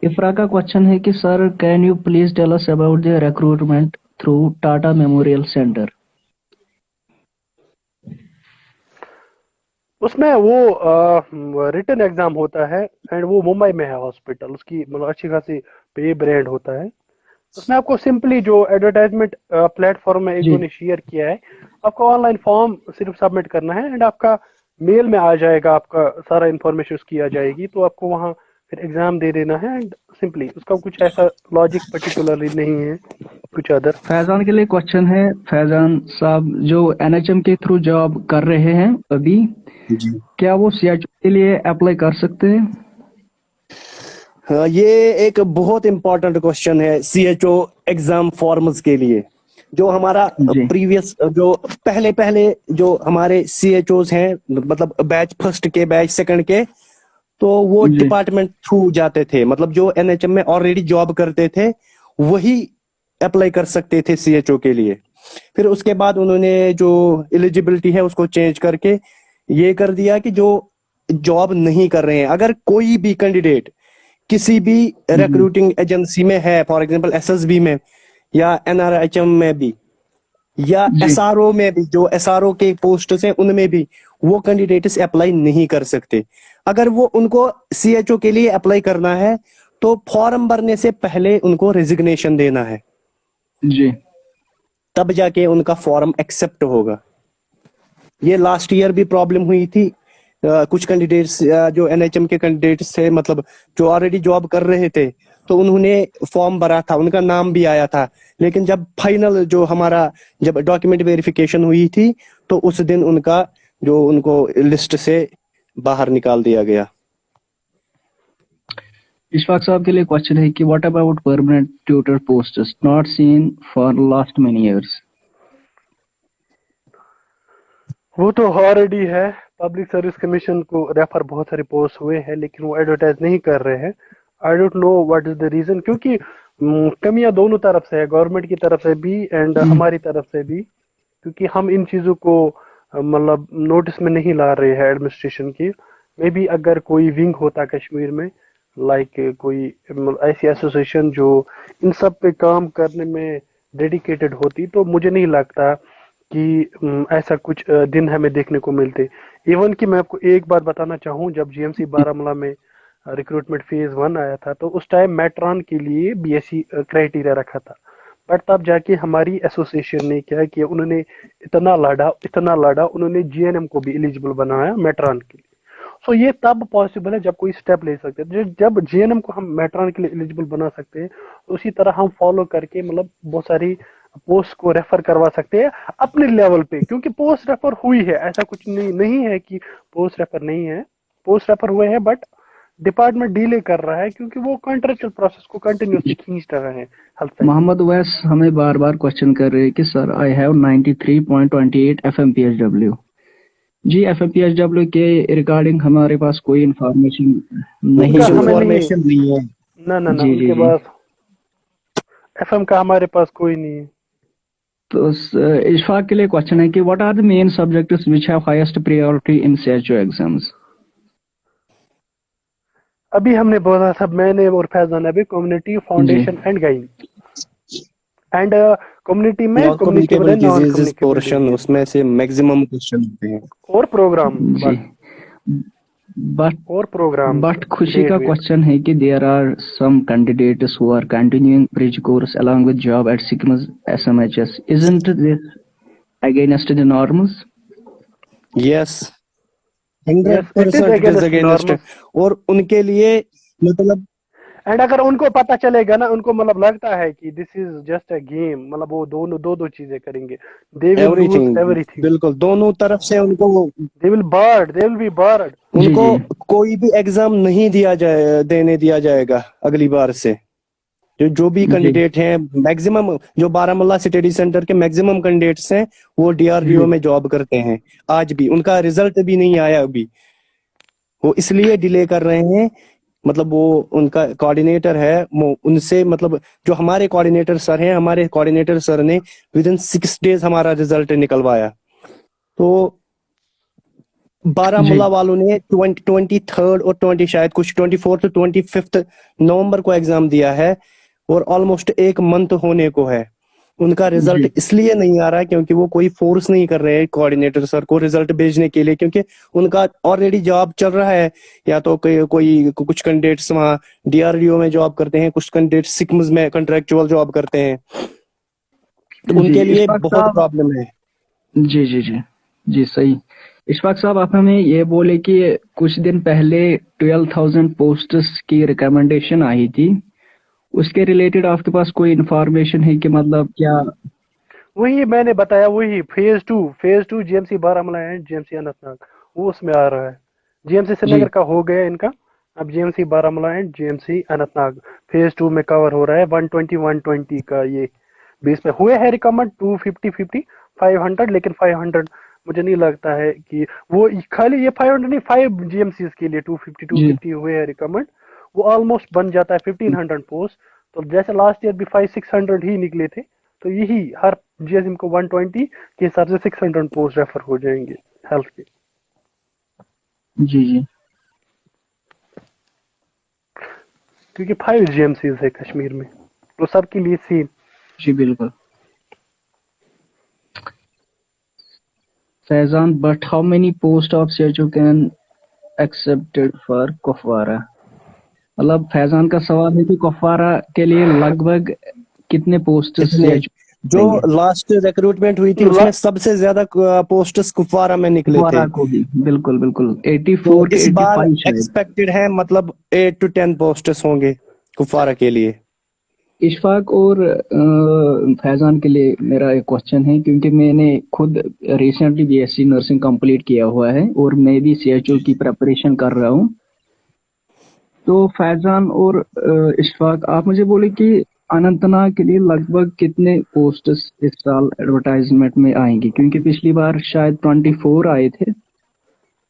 इफ्रा का क्वेश्चन है कि sir can you please tell us about the recruitment through Tata memorial centre. उसमें वो रिटन एग्जाम होता है, एंड वो मुंबई में है हॉस्पिटल, उसकी मतलब अच्छी खासी पे ब्रांड होता है। उसमें आपको सिंपली जो एडवर्टाइजमेंट प्लेटफॉर्म में एक जी दो ने शेयर किया है, आपको ऑनलाइन फॉर्म सिर्फ सबमिट करना है एंड आपका मेल में आ जाएगा, आपका सारा इन्फॉर्मेशन उसकी आ जाएगी, तो आपको वहाँ फिर एग्जाम दे देना है एंड सिंपली, उसका कुछ ऐसा लॉजिक पर्टिकुलरली नहीं है कुछ अदर। फैजान के लिए क्वेश्चन है। फैजान साहब जो एनएचएम के थ्रू जॉब कर रहे हैं अभी, जी। क्या वो सीएचओ के लिए अप्लाई कर सकते हैं। हाँ, ये एक बहुत इंपॉर्टेंट क्वेश्चन है सीएचओ एग्जाम फॉर्म्स के लिए। जो हमारा जी प्रीवियस जो पहले पहले जो हमारे सीएचओस हैं, मतलब बैच फर्स्ट के बैच सेकंड के, तो वो जी डिपार्टमेंट थ्रू जाते थे, मतलब जो एनएचएम में ऑलरेडी जॉब करते थे वही अप्लाई कर सकते थे सीएचओ के लिए। फिर उसके बाद उन्होंने जो एलिजिबिलिटी है उसको चेंज करके ये कर दिया कि जो जॉब नहीं कर रहे हैं, अगर कोई भी कैंडिडेट किसी भी जी रिक्रूटिंग एजेंसी में है, फॉर एग्जांपल एसएसबी में या एनआरएचएम में भी या जी एसआरओ में भी, जो एसआरओ के पोस्ट हैं उनमें भी वो कैंडिडेट्स अप्लाई नहीं कर सकते। अगर वो उनको सीएचओ के लिए अप्लाई करना है तो फॉर्म भरने से पहले उनको रेजिग्नेशन देना है, जी तब जाके उनका फॉर्म एक्सेप्ट होगा। ये लास्ट ईयर भी प्रॉब्लम हुई थी। कुछ कैंडिडेट्स जो एनएचएम के कैंडिडेट्स थे, मतलब जो ऑलरेडी जॉब कर रहे थे, तो उन्होंने फॉर्म भरा था, उनका नाम भी आया था, लेकिन जब फाइनल जो हमारा जब डॉक्यूमेंट वेरिफिकेशन हुई थी तो उस दिन उनको लिस्ट से बाहर निकाल दिया गया। इशफाक साहब के लिए क्वेश्चन है कि what about permanent tutor posts not seen for last many years. वो तो ऑलरेडी है, पब्लिक सर्विस कमीशन को रेफर बहुत सारे पोस्ट हुए हैं, लेकिन वो एडवर्टाइज नहीं कर रहे हैं। I don't know what is the reason, क्योंकि कमियां दोनों तरफ से है, गवर्नमेंट की तरफ से भी एंड हमारी तरफ से भी, क्योंकि हम इन चीजों को मतलब नोटिस में नहीं ला रहे हैं एडमिनिस्ट्रेशन की। मे बी अगर कोई विंग होता कश्मीर में, लाइक कोई ऐसी एसोसिएशन जो इन सब पे काम करने में डेडिकेटेड होती, तो मुझे नहीं लगता कि ऐसा कुछ दिन हमें देखने को मिलते। इवन कि मैं आपको एक बात बताना चाहूँ, जब जीएमसी बारामूला में रिक्रूटमेंट फेज 1 आया था, तो उस टाइम मेट्रॉन के लिए बीएससी क्राइटेरिया रखा था। बट तब जाके हमारी एसोसिएशन ने क्या किया, उन्होंने इतना लड़ा, उन्होंने जीएनएम को भी एलिजिबल बनाया मेट्रॉन के लिए। सो ये तब पॉसिबल है जब कोई स्टेप ले सकते हैं। जब जीएनएम को हम मेट्रॉन के लिए एलिजिबल बना सकते हैं, तो उसी तरह हम फॉलो करके मतलब बहुत सारी पोस्ट को रेफर करवा सकते हैं अपने लेवल पे, क्योंकि पोस्ट रेफर हुई है, ऐसा कुछ नहीं है कि पोस्ट रेफर नहीं है, पोस्ट रेफर हुए हैं, बट डिपार्टमेंट डिले कर रहा है क्योंकि वो कॉन्ट्रेक्चुअल प्रोसेस को कंटिन्यूसली खींच रहे हैं हेल्थ साइड। मोहम्मद वैस हमें बार बार क्वेश्चन कर रहे हैं कि सर आई हैव 93.28 FMPHW। जी, FMPHW के रिगार्डिंग हमारे पास कोई इंफॉर्मेशन नहीं उनका है। हमें नहीं, इंफॉर्मेशन नहीं है। ना जी जी उनके जी। पास एफएम का हमारे पास कोई नहीं है। तो इशफाक के लिए क्वेश्चन है कि what are the main subjects which have highest priority in CHO exams. अभी हमने बोला था, मैंने और फैजान, अभी कम्युनिटी, जी foundation and gynae, and community में non communicable communicable and non diseases communicable portion, disease, उसमें से मैक्सिमम क्वेश्चन होते हैं। और प्रोग्राम, जी। बट और प्रोग्राम्स बट खुशी का ग्रेजुएट। क्वेश्चन है कि there are some candidates who are continuing bridge course along with job at SIGMA's SMHS. Isn't this against the norms? Yes, hundred yes, it is percent it is against against. Norms. और उनके लिए मतलब and अगर उनको पता चलेगा ना, उनको मतलब लगता है कि this is just a game, मतलब वो दोनों दो चीजें करेंगे, they will lose everything, everything, बिल्कुल दोनों तरफ से उनको दे विल बी बर्ड। जी उनको जी कोई भी एग्जाम नहीं देने दिया जाएगा अगली बार से। जो भी जी कैंडिडेट हैं, मैक्सिमम जो बारामूला स्टडी सेंटर के मैक्सिमम कैंडिडेट्स हैं, वो डीआरडीओ जी में जॉब करते हैं। आज भी उनका रिजल्ट भी नहीं आया अभी, वो इसलिए डिले कर रहे हैं। मतलब वो उनका कोऑर्डिनेटर है, वो उनसे मतलब जो हमारे कोऑर्डिनेटर सर हैं, हमारे कोऑर्डिनेटर सर ने विद इन 6 days हमारा रिजल्ट निकलवाया। तो जी बारामूला वालों ने 23rd और 20 शायद कुछ 24th 25th नवंबर को एग्जाम दिया है, और ऑलमोस्ट 1 मंथ होने को है। उनका रिजल्ट जी इसलिए नहीं आ रहा है क्योंकि वो कोई फोर्स नहीं कर रहे हैं कोऑर्डिनेटर सर को रिजल्ट भेजने के लिए, क्योंकि उनका ऑलरेडी जॉब चल रहा है। या तो कुछ कैंडिडेट्स वहाँ डीआरडीओ में जॉब करते हैं, कुछ कैंडिडेट्स सिक्म्स में कॉन्ट्रेक्चुअल जॉब करते हैं, तो जी उनके लिए इशफाक बहुत साहब। प्रॉब्लम है। जी जी जी जी सही। इशफाक साहब, आप हमें ये बोले कि कुछ दिन पहले 12,000 पोस्ट्स की रिकमेंडेशन आई थी, उसके रिलेटेड आपके पास कोई इंफॉर्मेशन है कि मतलब क्या? वही मैंने बताया, वही phase 2 GMC Baramulla and GMC Anantnag, वो उसमें आ रहा है। जीएमसी जी श्रीनगर का हो गया इनका, अब GMC Baramulla and GMC Anantnag phase 2 में कवर हो रहा है। 120 का ये बेस पे हुए है रिकमेंड, 250 500, लेकिन 500 मुझे नहीं लगता है कि वो खाली ये 500 नहीं, 5 जीएमसी के लिए 250 जी 250 हुए है रिकमेंड, वो ऑलमोस्ट बन जाता है 1500 पोस्ट। तो जैसे लास्ट ईयर भी 500-600 ही निकले थे, तो यही हर जीएसएम को 120 के हिसाब से 600 पोस्ट रेफर हो जाएंगे हेल्थ के, जी जी क्योंकि 5 जीएमसीज है कश्मीर में, तो सबके लिए सेम। जी बिल्कुल। Faizan, but how many post of CHO can accepted for Kupwara? मतलब फैजान का सवाल है कि कुपवारा के लिए लगभग कितने पोस्ट कितने, CHO जो देंगे? लास्ट रिक्रूटमेंट हुई थी उसमें सबसे ज्यादा पोस्ट्स कुपवारा में निकले थे। कुपवारा को भी बिल्कुल बिल्कुल तो 84 के इस बार 85 शायद। एक्सपेक्टेड है मतलब 8 to 10 पोस्ट्स होंगे कुपवारा के लिए। इशफाक और फैजान के लिए मेरा एक क्वेश्चन है, क्योंकि मैंने खुद रिसेंटली BSc नर्सिंग कंप्लीट किया हुआ है और मैं भी CHO की प्रिपरेशन कर रहा हूँ। तो फैजान और इशफाक, आप मुझे बोले कि अनंतनाग के लिए लगभग कितने पोस्ट्स इस साल एडवर्टाइजमेंट में आएंगे, क्योंकि पिछली बार शायद 24 आए थे।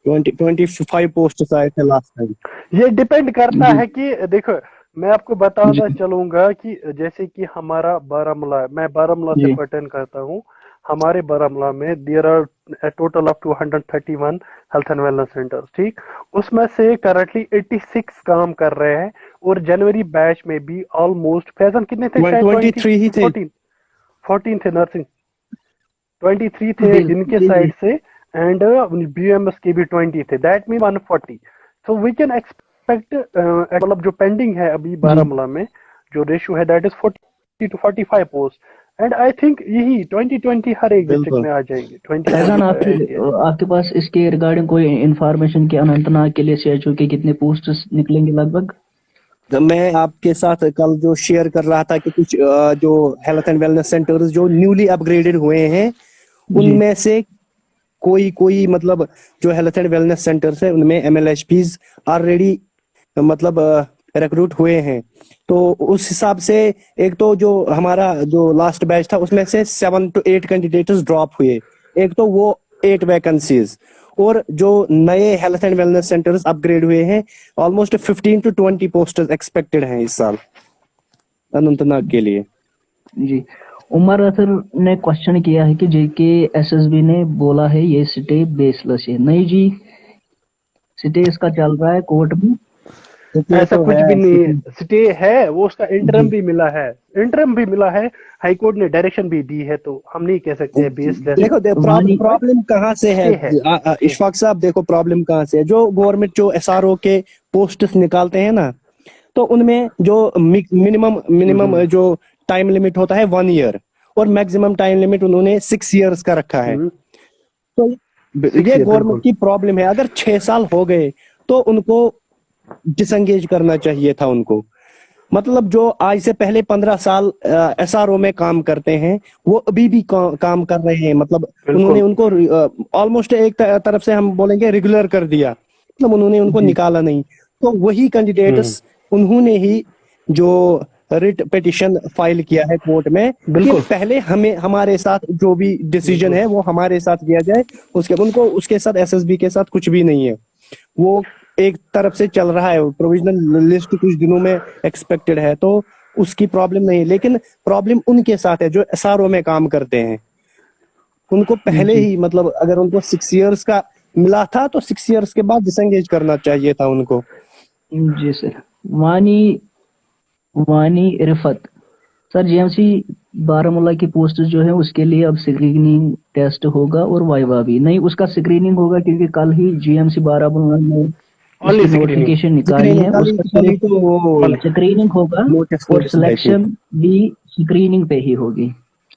25 पोस्ट्स आए थे लास्ट टाइम। ये डिपेंड करता जी है कि देखो, मैं आपको बताता जी चलूंगा कि जैसे कि हमारा बारामूला है, मैं बारामूला से जी पर्टेन करता हूँ। हमारे बारामूला में there are a total of 231 health and wellness centres, ठीक। उसमें से करंटली 86 काम कर रहे हैं, और जनवरी बैच में भी ऑलमोस्ट, फैजन कितने थे शायद, 23 ही थे। 14 थे नर्सिंग, 23 थे इनके जी जी साइड से, एंड बीएमएस के भी 20 थे, that mean 140। So we can expect, मतलब जो पेंडिंग है अभी जी। बारामूला में जो रेशियो है that is 40 to 45 post, and I think यही 2020 हर एक डिस्ट्रिक्ट बिल्कुल। में आ जाएंगे, फैजान 2025 आपके पास इसके रिगार्डिंग कोई इंफॉर्मेशन कि अनंतनाग के लिए सीएचओ के कितने पोस्ट्स निकलेंगे लगभग? तो मैं आपके साथ कल जो शेयर कर रहा था कि कुछ जो हेल्थ एंड वेलनेस सेंटर्स जो न्यूली अपग्रेडेड हुए हैं, जी उनमें से कोई कोई मतलब जो हेल्थ एंड वेलनेस सेंटर्स है उनमें एमएलएचपीज ऑलरेडी मतलब रिक्रूट हुए हैं। तो उस हिसाब से एक तो जो हमारा जो लास्ट बैच था उसमें से 7 to 8 कैंडिडेट्स ड्रॉप हुए, एक तो वो 8 वैकेंसीज, और जो नए health and wellness centres upgrade हुए हैं ऑलमोस्ट 15 to 20 पोस्टर्स एक्सपेक्टेड हैं इस साल अनंतनाग के लिए। जी। उमर असर ने क्वेश्चन किया है कि जेके एसएसबी ने बोला है ये स्टे बेसलेस है। नहीं जी, स्टे इसका चल रहा है कोर्ट में। तो ये ऐसा तो कुछ भी है नहीं है, स्टे है वो, उसका इंटरम जी भी मिला है, इंटरम भी मिला है, हाई कोर्ट ने डायरेक्शन भी दी है, तो हम नहीं कह सकते हैं बेसलेस है, देखो वानी बट प्रॉब्लम कहाँ से है, स्टे है, स्टे है। इशफाक साहब देखो प्रॉब्लम कहाँ से है। जो गवर्नमेंट जो एसआरओ के पोस्ट्स निकालते हैं ना, तो उनमें जो मिनिमम मिनिमम हम्म, जो टाइम लिमिट होता है 1 ईयर, और मैक्सिमम टाइम लिमिट उन्होंने 6 इयर्स का रखा है। हम्म, तो 6 ये ईयर गवर्नमेंट बिल्कुल। की प्रॉब्लम है। अगर 6 साल हो गए तो उनको डिसंगेज करना चाहिए था उनको। मतलब जो आज से पहले 15 साल एसआरओ में काम करते हैं वो अभी भी काम कर रहे हैं। मतलब उन्होंने बिल्कुल। उनको ऑलमोस्ट एक तरफ से हम बोलेंगे रेगुलर कर दिया, मतलब उन्होंने उनको जी निकाला नहीं। तो वही हम्म, कैंडिडेट्स उन्होंने ही जो रिट पिटिशन फाइल किया है कोर्ट में कि बिल्कुल पहले हमें हमारे साथ जो भी डिसीजन बिल्कुल। है वो हमारे साथ किया जाए, उसके उनको उसके साथ एसएसबी के साथ कुछ भी नहीं है। वो एक तरफ से चल रहा है, प्रोविजनल लिस्ट कुछ दिनों में एक्सपेक्टेड है, तो उसकी प्रॉब्लम नहीं, लेकिन प्रॉब्लम उनके साथ है जो एसआरओ में काम करते हैं। उनको पहले जी ही मतलब अगर उनको 6 इयर्स का मिला था तो 6 इयर्स के बाद डिसंगेज करना चाहिए था उनको। जी सर। वानी वानी रिफत सर, जीएमसी बारामूला की पोस्ट जो है उसके लिए अब स्क्रीनिंग टेस्ट होगा और वाइवा भी नहीं, उसका स्क्रीनिंग होगा क्योंकि कल ही जीएमसी बारामूला ने ओनली उसकी स्क्रीनिंग। नोटिफिकेशन निकाली स्क्रीनिंग है। उसका खाली सिर्फ तो वो स्क्रीनिंग होगा नोटिस और नोटिस आई थी। सिलेक्शन भी स्क्रीनिंग पे ही होगी,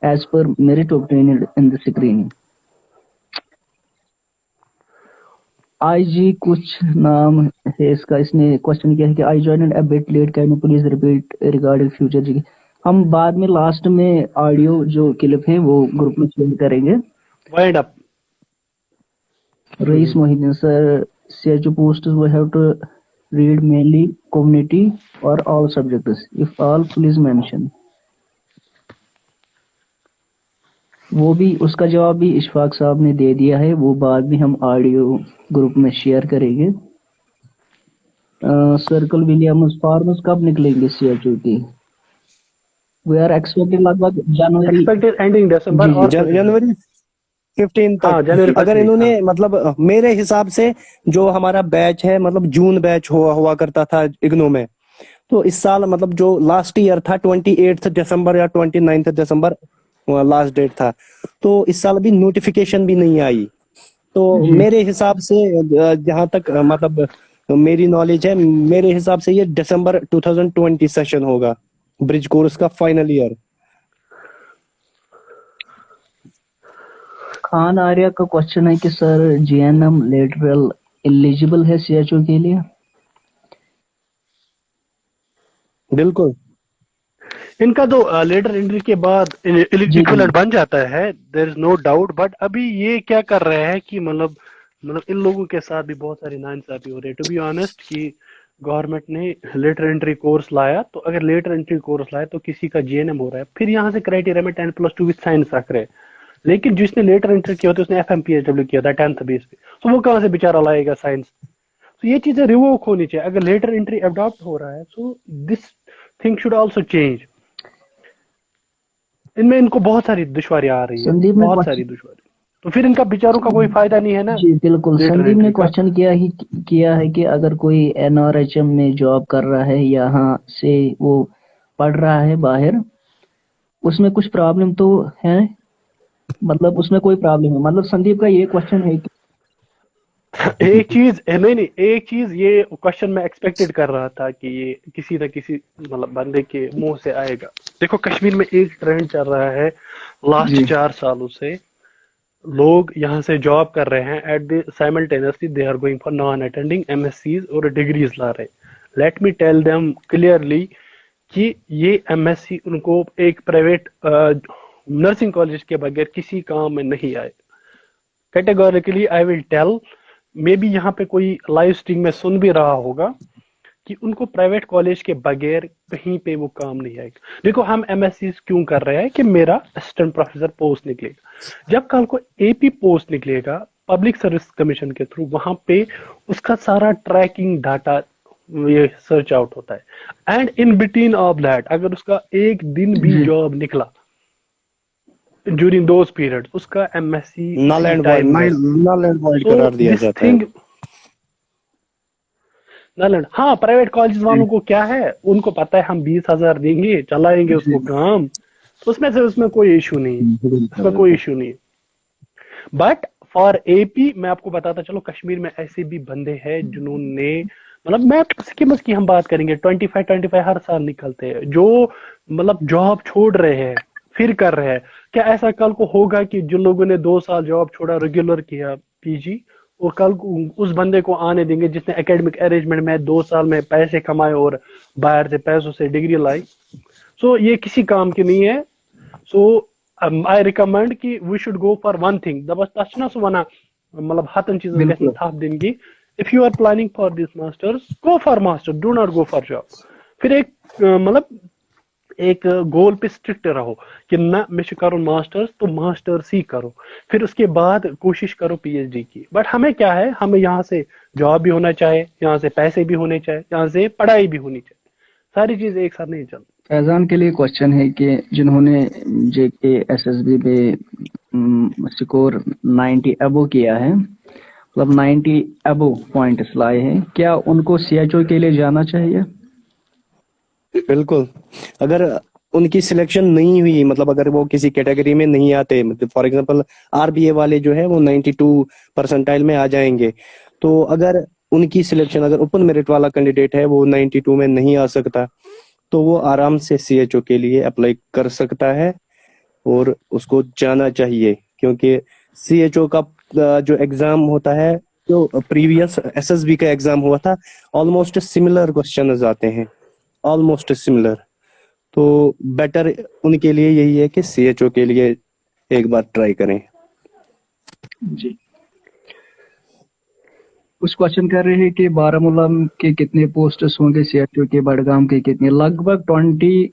as per merit obtained in the screening. आईजी कुछ नाम है इसका, इसने क्वेश्चन किया है कि I joined a bit late, can you please repeat regarding future जी। हम बाद में लास्ट में ऑडियो जो क्लिप है वो ग्रुप में शेयर करेंगे। Wind up. Rais Mohiuddin sir, CHO posts we have to read mainly community or all subjects, if all please mention। वो भी उसका जवाब भी इशफाक साहब ने दे दिया है, वो बाद में हम ऑडियो ग्रुप में शेयर करेंगे। सर्कल विलियम्स फॉर्म्स कब निकलेंगे CHO की? वी आर एक्सपेक्टिंग लगभग जनवरी। एक्सपेक्टेड एंडिंग दिसंबर जी जी और 15 जनवरी 15 हाँ जनवरी तक। फर्स्ट अगर वीक, इन्होंने हाँ। मतलब मेरे हिसाब से जो हमारा बैच है मतलब जून बैच हुआ हुआ करता था इग्नू में, तो इस साल मतलब जो लास्ट ईयर था 28 दिसंबर या 29 दिसंबर लास्ट डेट था, तो इस साल अभी नोटिफिकेशन भी नहीं आई। तो जी मेरे हिसाब से जहां तक मतलब मेरी नॉलेज है, मेरे हिसाब से ये दिसंबर 2020 सेशन होगा, ब्रिज कोर्स का फाइनल ईयर। खान आर्या का क्वेश्चन है कि सर जीएनएम लेटरल एलिजिबल है CHO के लिए? बिल्कुल। इनका तो लेटर एंट्री के बाद जी जी इक्विवेलेंट बन जाता है, there is no doubt, but अभी ये क्या कर रहे हैं कि मतलब इन लोगों के साथ भी बहुत सारी नाइंसाफी हो रही है, टू बी ऑनेस्ट, कि गवर्नमेंट ने लेटर एंट्री कोर्स लाया, तो अगर लेटर एंट्री कोर्स लाया तो किसी का जीएनएम हो रहा है, फिर यहाँ से क्राइटेरिया में 10+2 विद साइंस रख रहे हैं, लेकिन जिसने लेटर एंट्री किया होता है उसने एफएमपीएचडब्ल्यू किया था 10th बेस पे, तो वो कहाँ से बेचारा लाएगा साइंस? तो ये चीजें रिवोक होनी चाहिए, अगर लेटर एंट्री अडॉप्ट हो रहा है, so this thing should also change. इनमें इनको बहुत सारी दुश्वारियां आ रही है, संदीप ने बहुत सारी दुश्वारी। तो फिर इनका बेचारों का कोई फायदा नहीं है ना जी बिल्कुल, डेटा संदीप ने एंट्री का। क्वेश्चन किया है कि अगर कोई एनआरएचएम में जॉब कर रहा है, यहाँ से वो पढ़ रहा है बाहर, उसमें कुछ प्रॉब्लम तो है, मतलब उसमें कोई प्रॉब्लम है, मतलब संदीप का ये क्वेश्चन है कि एक चीज नहीं, एक चीज ये क्वेश्चन मैं एक्सपेक्टेड कर रहा था कि ये किसी न किसी मतलब बंदे के मुंह से आएगा। देखो कश्मीर में एक ट्रेंड चल रहा है लास्ट जी 4 सालों से, लोग यहाँ से जॉब कर रहे हैं, at the simultaneously they are going for non attending MScs और डिग्रीज ला रहे। Let me tell them clearly कि ये एमएससी उनको एक प्राइवेट नर्सिंग कॉलेज के बगैर किसी काम में नहीं आए। Categorically I will tell, maybe यहाँ पे कोई लाइव स्ट्रीम में सुन भी रहा होगा कि उनको प्राइवेट कॉलेज के बगैर कहीं पे वो काम नहीं आएगा। देखो हम एमएससी क्यों कर रहे हैं कि मेरा असिस्टेंट प्रोफेसर पोस्ट निकलेगा, जब कल को एपी पोस्ट निकलेगा पब्लिक सर्विस कमीशन के थ्रू, वहां पे उसका सारा ट्रैकिंग डाटा ये सर्च आउट होता है, and in between of that अगर उसका एक दिन भी जी जॉब निकला ड्यूरिंग दोज पीरियड, उसका MSc null and time void, waste. Null and void so करार दिया दिस जाता है। थिंग नलन, हाँ प्राइवेट कॉलेज वालों को क्या है, उनको पता है हम 20,000 देंगे चलाएंगे उसको काम, तो उसमें कोई इशू नहीं है, उसमें कोई इशू नहीं है। बट फॉर एपी मैं आपको बताता चलो, कश्मीर में ऐसे भी बंदे हैं जिन्होंने मतलब मैं सिक्किम की हम बात करेंगे 25 हर साल निकलते हैं, जो मतलब जॉब छोड़ रहे हैं फिर कर रहे हैं। क्या ऐसा कल को होगा कि जिन लोगों ने 2 साल जॉब छोड़ा, रेगुलर किया पीजी, और कल उस बंदे को आने देंगे जिसने एकेडमिक अरेंजमेंट में 2 साल में पैसे कमाए और बाहर से पैसों से डिग्री लाई? सो ये किसी काम की नहीं है। सो आई रिकमेंड कि we should go for one thing, दबस तस ना सो वना मतलब हतन चीज गस बिल्कुल थप दिन की, if you are planning for this masters go for master, do not go for job. फिर एक मतलब एक गोल पे स्ट्रिक्ट रहो कि ना मैं करो मास्टर्स, तो मास्टर्स ही करो, फिर उसके बाद कोशिश करो पीएचडी की। बट हमें क्या है, हमें यहाँ से जॉब भी होना चाहिए, यहाँ से पैसे भी होने चाहिए, यहाँ से पढ़ाई भी होनी चाहिए, सारी चीजें एक साथ नहीं चलती। फैजान के लिए क्वेश्चन है कि जिन्होंने जेके एसएसबी में स्कोर 90 अबो किया है, मतलब 90 अबो पॉइंट्स लाए हैं, क्या उनको सीएचओ के लिए जाना चाहिए? बिल्कुल, अगर उनकी सिलेक्शन नहीं हुई, मतलब अगर वो किसी कैटेगरी में नहीं आते, मतलब फॉर एग्जांपल आरबीए वाले जो है वो 92 परसेंटाइल में आ जाएंगे, तो अगर उनकी सिलेक्शन, अगर ओपन मेरिट वाला कैंडिडेट है वो 92 में नहीं आ सकता, तो वो आराम से सीएचओ के लिए अप्लाई कर सकता है और उसको जाना चाहिए, क्योंकि सीएचओ का जो एग्जाम होता है, जो प्रीवियस एसएसबी का एग्जाम हुआ था, ऑलमोस्ट सिमिलर क्वेश्चंस आते हैं, ऑलमोस्ट सिमिलर। तो बेटर उनके लिए यही है कि सीएचओ के लिए एक बार ट्राई करें। जी, कुछ क्वेश्चन कर रहे हैं कि बारामूला के कितने पोस्ट्स होंगे सीएचओ के, बड़गाम के कितने? लगभग 20,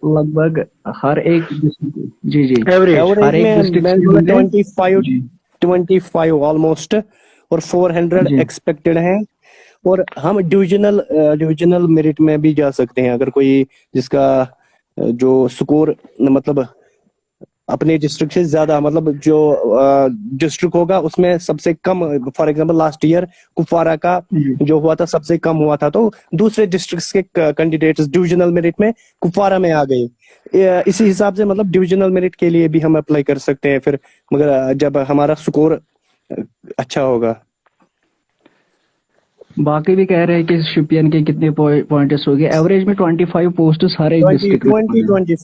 लगभग हर एक डिस्ट्रिक्ट। जी जी, एवरेज हर एक डिस्ट्रिक्ट से होंगे 25 ऑलमोस्ट, और 400 जी एक्सपेक्टेड हैं। और हम डिविजनल मेरिट में भी जा सकते हैं, अगर कोई जिसका जो स्कोर मतलब अपने डिस्ट्रिक्ट से ज्यादा, मतलब जो डिस्ट्रिक्ट होगा उसमें सबसे कम, for example last year Kupwara का जी जो हुआ था सबसे कम हुआ था, तो दूसरे डिस्ट्रिक्ट्स के कैंडिडेट्स डिविजनल मेरिट में कुपवारा में आ गए। इसी हिसाब से मतलब डिविजनल मेरिट के लिए भी हम अप्लाई कर सकते हैं फिर, मगर जब हमारा स्कोर अच्छा होगा। बाकी भी कह रहे हैं कि शोपियान के कितने पॉइंट्स हो गए, एवरेज में 25 पोस्ट्स हर एक डिस्ट्रिक्ट में होंगे। 25 जी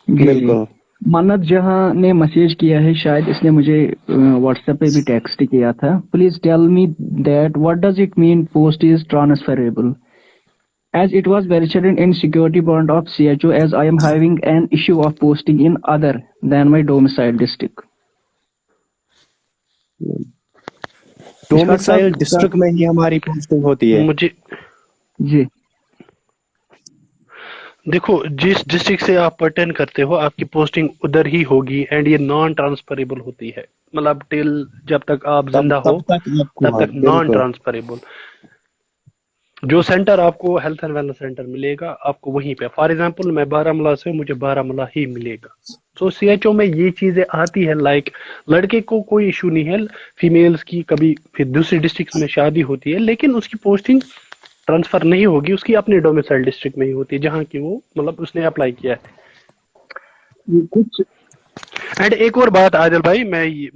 जी। बिल्कुल। मन्नत जहां ने मैसेज किया है, शायद इसने मुझे व्हाट्सएप पे भी टेक्स्ट किया था। Please tell me that what does it mean post is transferable as it was mentioned in security bond of CHO, as I am having an issue of posting in other than my domicile district. Domicile district में ही हमारी posting होती है। मुझे जी देखो, जिस district से आप pertain करते हो आपकी पोस्टिंग उधर ही होगी, एंड ये नॉन ट्रांसफरेबल होती है, मतलब टिल जब तक आप जिंदा हो तब तक नॉन ट्रांसफरेबल। जो सेंटर आपको हेल्थ एंड वेलनेस सेंटर मिलेगा आपको वहीं पे, फॉर एग्जांपल मैं बारामूला से हूं, मुझे बारामूला ही मिलेगा, सो सीएचओ में ये चीजें आती है, लाइक लड़के को कोई इशू नहीं है, फीमेल्स की कभी फिर दूसरी डिस्ट्रिक्ट में शादी होती है लेकिन उसकी पोस्टिंग ट्रांसफर नहीं होगी, उसकी अपनी डोमिसाइल डिस्ट्रिक्ट में ही होती है जहाँ की वो मतलब उसने अप्लाई किया है। ये कुछ एंड एक और बात आदिल भाई,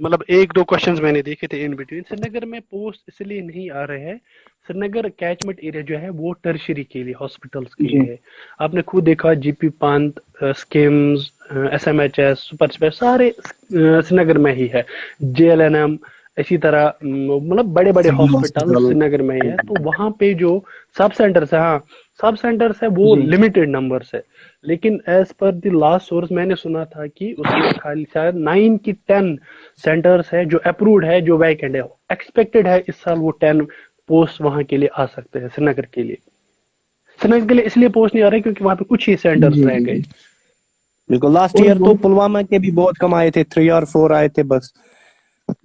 मतलब एक दो क्वेश्चंस मैंने देखे थे इन बिटवीन, श्रीनगर में पोस्ट इसलिए नहीं आ रहे हैं, श्रीनगर कैचमेंट एरिया जो है वो टर्शरी के लिए, हॉस्पिटल्स के लिए है। आपने खुद देखा GP Pant, SKIMS, SMHS, super स्पेश सारे श्रीनगर में ही है, जेएलएनएम, इसी तरह मतलब बड़े बड़े हॉस्पिटल श्रीनगर में ही है। तो वहां पे जो सब सेंटर्स है, हाँ सब सेंटर्स है वो लिमिटेड नंबर्स है, लेकिन as per the last source मैंने सुना था कि उसमें खाली शायद 9 की 10 सेंटर्स है जो अप्रूव्ड है, जो वैकेंट है। एक्सपेक्टेड है इस साल वो 10 पोस्ट वहां के लिए आ सकते हैं श्रीनगर के लिए। श्रीनगर के लिए इसलिए पोस्ट नहीं आ रहे क्योंकि वहां पे कुछ ही सेंटर्स रह गए। बिल्कुल, लास्ट ईयर तो पुलवामा के भी बहुत कम आए थे, 3 और 4 आए थे बस।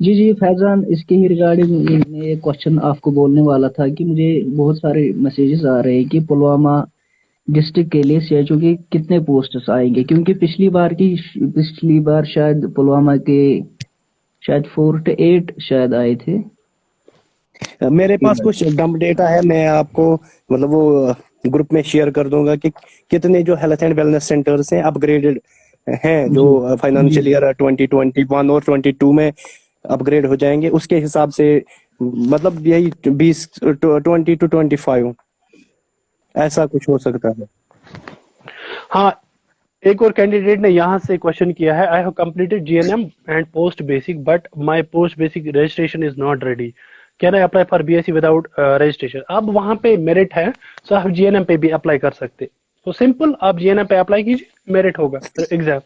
जी फैजान, इसके ही रिगार्डिंग मैं एक क्वेश्चन आपको बोलने वाला था कि मुझे बहुत सारे मैसेजेस आ रहे हैं कि पुलवामा डिस्ट्रिक्ट के लिए सीएचओ के कितने पोस्ट्स आएंगे, क्योंकि पिछली बार शायद पुलवामा के शायद 4 to 8 शायद आए थे। मेरे पास कुछ डंप डेटा है, मैं आपको मतलब वो ग्रुप में शेयर कर दूंगा कि कितने जो हेल्थ एंड वेलनेस सेंटर्स हैं अपग्रेडेड हैं, जो फाइनेंशियल ईयर 2021 और 22 में अपग्रेड हो जाएंगे, उसके हिसाब से मतलब यही 20 to 25 ऐसा कुछ हो सकता है। हाँ, एक और कैंडिडेट ने यहाँ से क्वेश्चन किया है, I have completed GNM and post basic but my post basic registration is not ready, can I apply for BSc without registration. अब वहां पे मेरिट है, सो आप जीएनएम पे भी अप्लाई कर सकते। तो सिंपल, आप जीएनएम पे अप्लाई कीजिए, मेरिट होगा एग्जाम,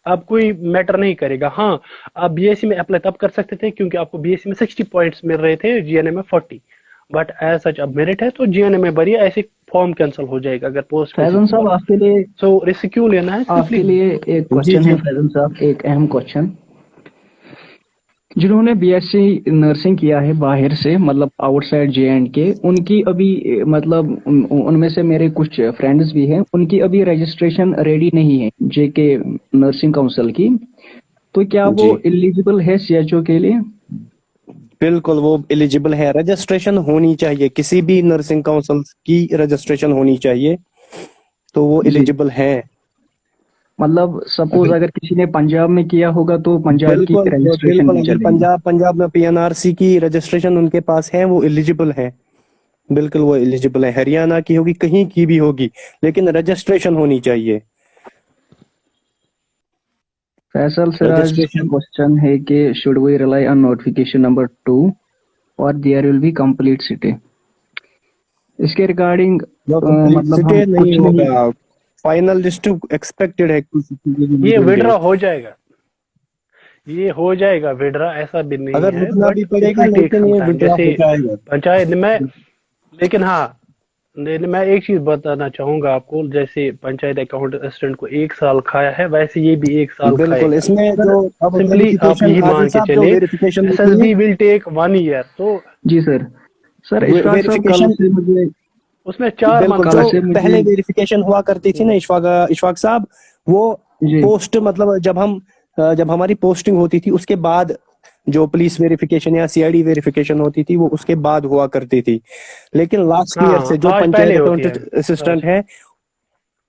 आप कोई मैटर नहीं करेगा। हाँ, आप बीएससी में अप्लाई तब कर सकते थे क्योंकि आपको बीएससी में 60 पॉइंट्स मिल रहे थे, जीएनएम में 40, बट एज सच अब मेरिट है तो जीएनएम में भरिए, ऐसे फॉर्म कैंसिल हो जाएगा अगर पोस्ट। फैजन साहब आपके लिए सो रिस्क क्यों लेना है? आपके लिए एक क्वेश्चन है फैजन साहब, एक अहम क्वेश्चन। जिन्होंने बीएससी नर्सिंग किया है बाहर से, मतलब आउटसाइड जे.एंड.के, उनकी अभी मतलब उनमें से मेरे कुछ फ्रेंड्स भी हैं, उनकी अभी रजिस्ट्रेशन रेडी नहीं है जेके नर्सिंग काउंसिल की, तो क्या वो एलिजिबल है सीएचओ के लिए? बिल्कुल वो एलिजिबल है, रजिस्ट्रेशन होनी चाहिए, किसी भी नर्सिंग काउंसिल की रजिस्ट्रेशन होनी चाहिए, तो वो एलिजिबल है। मतलब सपोज अगर किसी ने पंजाब में किया होगा तो पंजाब की रजिस्ट्रेशन नहीं चलेगी। पंजाब में पीएनआरसी की रजिस्ट्रेशन उनके पास है, वो एलिजिबल है, बिल्कुल वो एलिजिबल है। हरियाणा की होगी, कहीं की भी होगी, लेकिन रजिस्ट्रेशन होनी चाहिए। फैसल सिराज क्वेश्चन है कि should we rely on notification number 2 और there will be complete city? इसके रिगार्डिंग मतलब हम नहीं होगा, फाइनल लिस्ट एक्सपेक्टेड है, ये विड्रॉ हो जाएगा, ये हो जाएगा विड्रॉ, ऐसा भी नहीं अगर है, रुकना भी पड़ेगा, लेकिन ये विड्रॉ हो जाएगा पंचायत में। लेकिन हाँ, मैं एक चीज बताना चाहूंगा आपको, जैसे पंचायत अकाउंट असिस्टेंट को 1 साल खाया है, वैसे ये भी 1 साल खाएगा। बिल्कुल, इसमें जो सिंपली आप यही मान के चले, एसएसबी विल टेक 1 ईयर। तो जी सर वेरिफिकेशन उसमें 4 मंथ पहले वेरिफिकेशन हुआ करती थी ना इशफाक साहब, वो पोस्ट मतलब जब हमारी पोस्टिंग होती थी उसके बाद जो पुलिस वेरिफिकेशन या सीआईडी वेरिफिकेशन होती थी वो उसके बाद हुआ करती थी। लेकिन लास्ट ईयर से जो पंचायत अकाउंटेंट असिस्टेंट है,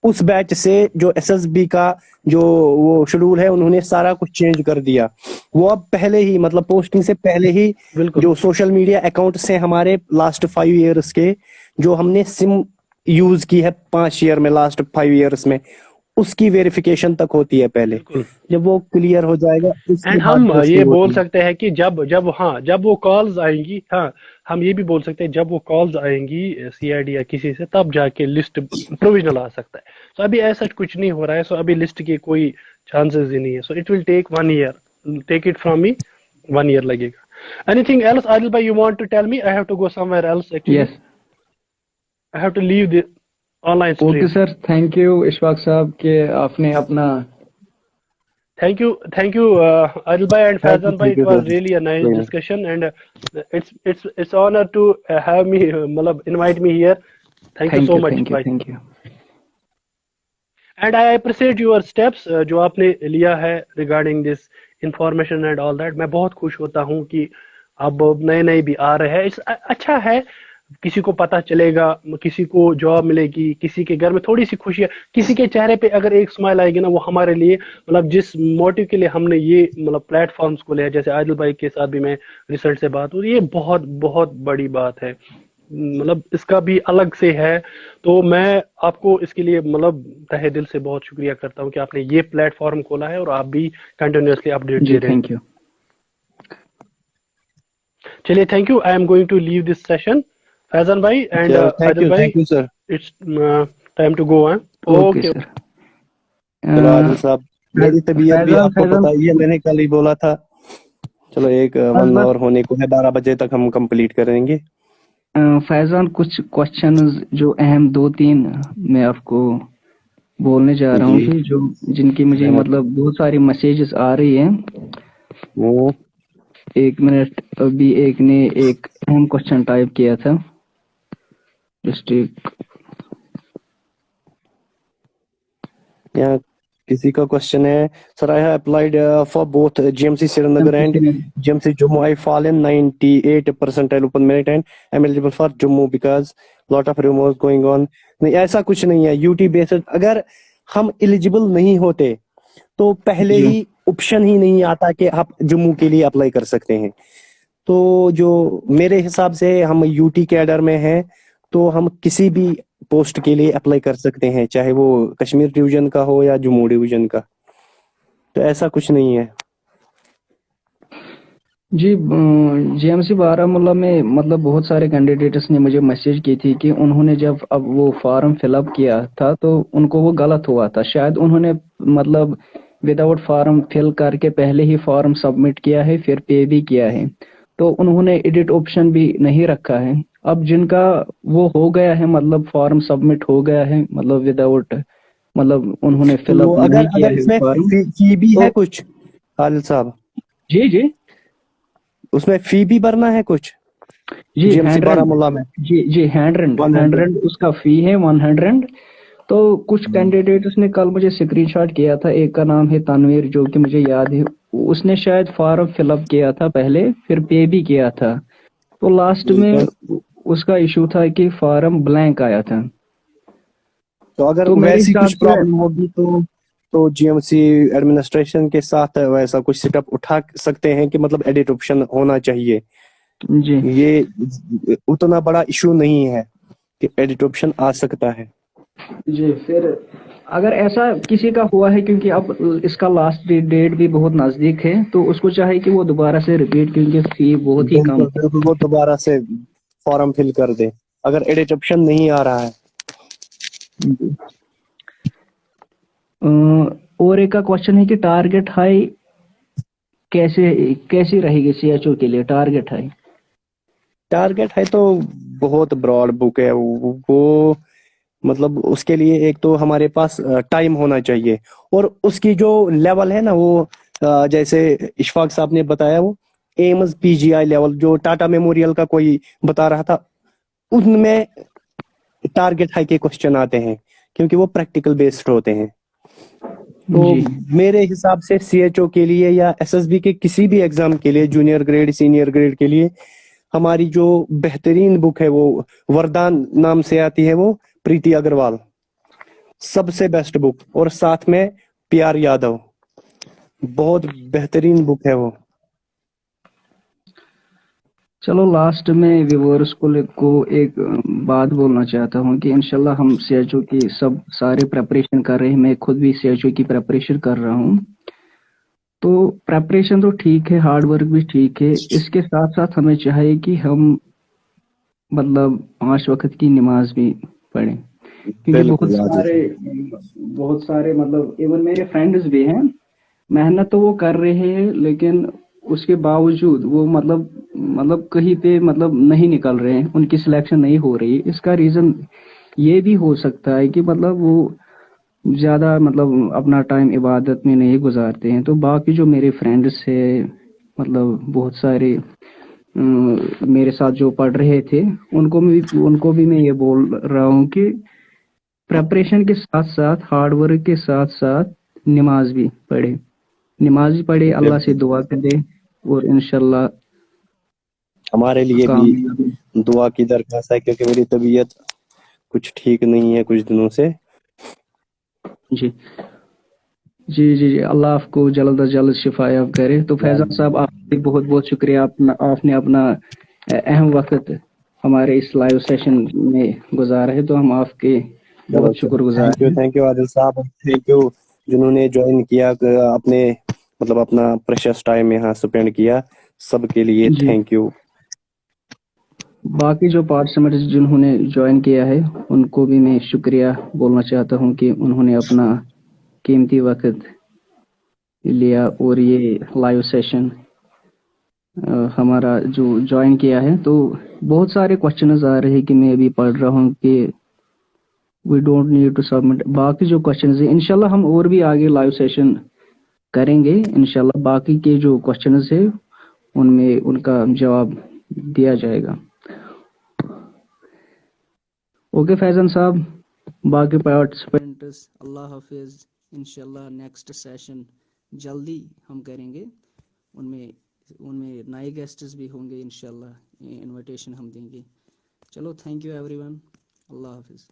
उस बैच से जो एसएसबी का जो वो शेड्यूल है, उन्होंने सारा कुछ चेंज कर दिया। वो अब पहले ही मतलब पोस्टिंग से पहले ही जो सोशल मीडिया अकाउंट से हमारे लास्ट 5 ईयर्स के जो हमने सिम यूज की है 5 ईयर में, लास्ट 5 ईयर्स में, उसकी वेरिफिकेशन तक होती है पहले। जब वो क्लियर हो जाएगा, एंड हम ये बोल सकते हैं कि जब वो कॉल्स आएंगी, हाँ हम ये भी बोल सकते हैं जब वो कॉल्स आएंगी सीआईडी या किसी से, तब जाके लिस्ट प्रोविजनल आ सकता है। सो अभी ऐसा कुछ नहीं हो रहा है, सो अभी लिस्ट के कोई चांसेस ही नहीं है। So it will take 1 year, take it from me, 1 year लगेगा। एनीथिंग एल्स आदिल भाई, you want to tell me? I have to go somewhere else actually. Yes, I have to leave the online stream. Okay sir, thank you Ishfaq sahab के आपने अपना Thank you, Adil bhai and Faizan bhai. It was really a nice discussion, and it's honor to have me, invite me here. Thank you so much. Thank you. And I appreciate your steps जो आपने लिया है regarding this information and all that. मैं बहुत खुश होता हूँ कि अब नए नए भी आ रहे हैं। अच्छा है, किसी को पता चलेगा, किसी को जॉब मिलेगी, किसी के घर में थोड़ी सी खुशी है, किसी के चेहरे पे अगर एक स्माइल आएगी ना, वो हमारे लिए मतलब जिस मोटिव के लिए हमने ये मतलब प्लेटफॉर्म्स को लिया, जैसे आदिल भाई के साथ भी मैं रिसल्ट से बात हुई, ये बहुत बहुत बड़ी बात है, मतलब इसका भी अलग से है। तो मैं आपको इसके लिए मतलब तहे दिल से बहुत शुक्रिया करता हूँ कि आपने ये प्लेटफॉर्म खोला है और आप भी कंटिन्यूअसली अपडेट जी दे रहे हैं। Thank you. चलिए, thank you. I am going to leave this session, Faizan भाई एंड आदिल भाई, thank you sir. It's time to go है। Okay okay. सर। चलो आदिल साहब, मेरी तबीयत भी फैजल आपको फैजल पता ही है, मैंने कल ही बोला था। चलो एक बस 1 बस आवर होने को है, 12 बजे तक हम कंप्लीट करेंगे। फैजान, कुछ क्वेश्चंस जो अहम 2-3 मैं आपको बोलने जा रहा हूँ जी। कि जो जिनकी मुझे मतलब बहुत सारी मैसेजेस आ रही हैं। वो 1 मिनट, अभी एक ने एक अहम क्वेश्चन टाइप किया था। डिस्ट्रिक्ट यहाँ किसी का क्वेश्चन है, sir I have applied for both GMC Srinagar and GMC Jammu. I fall in 98 percentile open merit and I am eligible for Jammu because lot of rumours going on. नहीं, ऐसा कुछ नहीं है। यूटी बेस्ड अगर हम एलिजिबल नहीं होते तो पहले जी ही ऑप्शन ही नहीं आता कि आप जम्मू के लिए अप्लाई कर सकते हैं। तो जो मेरे हिसाब से हम यूटी कैडर में हैं, तो हम किसी भी पोस्ट के लिए अप्लाई कर सकते हैं, चाहे वो कश्मीर डिवीजन का हो या जम्मू डिवीजन का। तो ऐसा कुछ नहीं है। जी। जीएमसी बारामूला में मतलब बहुत सारे कैंडिडेट्स ने मुझे मैसेज की थी कि उन्होंने जब अब वो फॉर्म फिलअप किया था तो उनको वो गलत हुआ था। शायद उन्होंने मतलब विदाउट फॉर्म फिल करके पहले ही फॉर्म सबमिट किया है, फिर पे भी किया है, तो उन्होंने एडिट ऑप्शन भी नहीं रखा है। अब जिनका वो हो गया है, मतलब फॉर्म सबमिट हो गया है, मतलब विदाउट मतलब उन्होंने तो फिलअप अगर नहीं किया अगर है इसमें फॉर्म, फी भी है तो कुछ, आदिल साहब, जी जी उसमें फी भी भरना है कुछ जी जीएमसी 100। बारामूला में? जी जी 100 100। 100 उसका फी है 100। तो कुछ कैंडिडेट्स ने कल मुझे स्क्रीनशॉट किया था। एक का नाम है तनवीर, जो कि मुझे याद है, उसने शायद फॉर्म फिलअप किया था पहले, फिर पे भी किया था, तो लास्ट में उसका इशू था कि फॉर्म ब्लैंक आया था। तो अगर तो मेरे वैसी हिसाब कुछ से प्रॉब्लम होगी तो जीएमसी एडमिनिस्ट्रेशन के साथ वैसा कुछ सेटअप उठा सकते हैं कि मतलब एडिट ऑप्शन होना चाहिए। जी ये उतना बड़ा इशू नहीं है कि एडिट ऑप्शन आ सकता है। जी। फिर अगर ऐसा किसी का हुआ है, क्योंकि अब इसका लास्ट डेट भी बहुत नजदीक है, तो उसको चाहे कि वो दोबारा से रिपीट, क्योंकि फी बहुत ही कम बिल्कुल बिल्कुल, वो दोबारा से फॉर्म फिल कर दे अगर एडिट ऑप्शन नहीं आ रहा है। है। और एक का क्वेश्चन है कि टारगेट हाई कैसे कैसी रहेगी सीएचओ के लिए, टारगेट हाई? टारगेट है तो बहुत ब्रॉड बुक है वो मतलब उसके लिए एक तो हमारे पास टाइम होना चाहिए, और उसकी जो लेवल है ना वो जैसे इशफाक साहब ने बताया, वो एम्स पीजीआई लेवल जो टाटा मेमोरियल का कोई बता रहा था, उनमें टारगेट हाई के क्वेश्चन आते हैं क्योंकि वो प्रैक्टिकल बेस्ड होते हैं। तो जी मेरे हिसाब से सीएचओ के लिए या एसएसबी के किसी भी एग्जाम के लिए, जूनियर ग्रेड सीनियर ग्रेड के लिए, हमारी जो बेहतरीन बुक है वो वरदान नाम से आती है, वो प्रीति अग्रवाल, सबसे बेस्ट बुक, और साथ में पीआर यादव, बहुत बेहतरीन बुक है वो। चलो, लास्ट में व्यूअर्स को एक बात बोलना चाहता हूँ कि इंशाल्लाह हम सीएचओ की सब सारे प्रेपरेशन कर रहे हैं। मैं खुद भी सीएचओ की प्रेपरेशन कर रहा हूँ। तो प्रेपरेशन तो ठीक है, हार्ड वर्क भी ठीक है, इसके साथ साथ हमें चाहिए कि हम मतलब 5 वक्त की नमाज भी पढ़ें, क्योंकि बिल्कुल आदिल साहब। बहुत सारे मतलब इवन मेरे फ्रेंड्स भी हैं, मेहनत तो वो कर रहे हैं, लेकिन उसके बावजूद वो मतलब कहीं पे मतलब नहीं निकल रहे हैं, उनकी सिलेक्शन नहीं हो रही। इसका रीजन ये भी हो सकता है कि मतलब वो ज्यादा मतलब अपना टाइम इबादत में नहीं गुजारते हैं। तो बाकी जो मेरे फ्रेंड्स है, मतलब बहुत सारे मेरे साथ जो पढ़ रहे थे, उनको भी मैं ये बोल रहा हूँ कि प्रेपरेशन के साथ साथ हार्ड वर्क के साथ साथ नमाज भी पढ़े, नमाज भी पढ़े, अल्लाह से बिल्कुल दुआ करे और इंशाल्लाह हमारे लिए भी कामयाब। दुआ की दरख्वास्त है, क्योंकि मेरी तबीयत कुछ ठीक नहीं है कुछ दिनों से। जी जी जी जी, अल्लाह आपको जल्द अज जल्द शिफायाब करे। तो फैजान साहब आपका बहुत बहुत शुक्रिया, आपने अपना अहम वक्त हमारे इस लाइव सेशन में गुजारा है, तो हम आपके चलो बहुत चलो, शुक्रगुजार हैं। थैंक यू आदिल साहब, थैंक यू जिन्होंने ज्वाइन किया, अपने मतलब अपना प्रेशियस टाइम यहाँ स्पेंड किया, सबके लिए जी, थैंक यू। बाकी जो पार्टिसिपेंट्स जिन्होंने ज्वाइन किया है उनको भी मैं शुक्रिया बोलना चाहता हूँ कि उन्होंने अपना कीमती वक्त लिया और ये लाइव सेशन हमारा जो ज्वाइन किया है। तो बहुत सारे क्वेश्चंस आ रहे हैं कि मैं अभी पढ़ रहा हूँ कि we don't need to submit. बाकी जो क्वेश्चंस है इंशाल्लाह हम और भी आगे लाइव सेशन करेंगे इंशाल्लाह, बाकी के जो क्वेश्चंस है उनमें उनका जवाब दिया जाएगा। ओके फैजन साहब, बाकी पार्टिसिपेंट्स अल्लाह हाफिज, इंशाल्लाह नेक्स्ट सेशन जल्दी हम करेंगे, उनमें उनमें नए गेस्ट्स भी होंगे इंशाल्लाह, इनविटेशन हम देंगे। चलो thank you everyone, Allah Hafiz.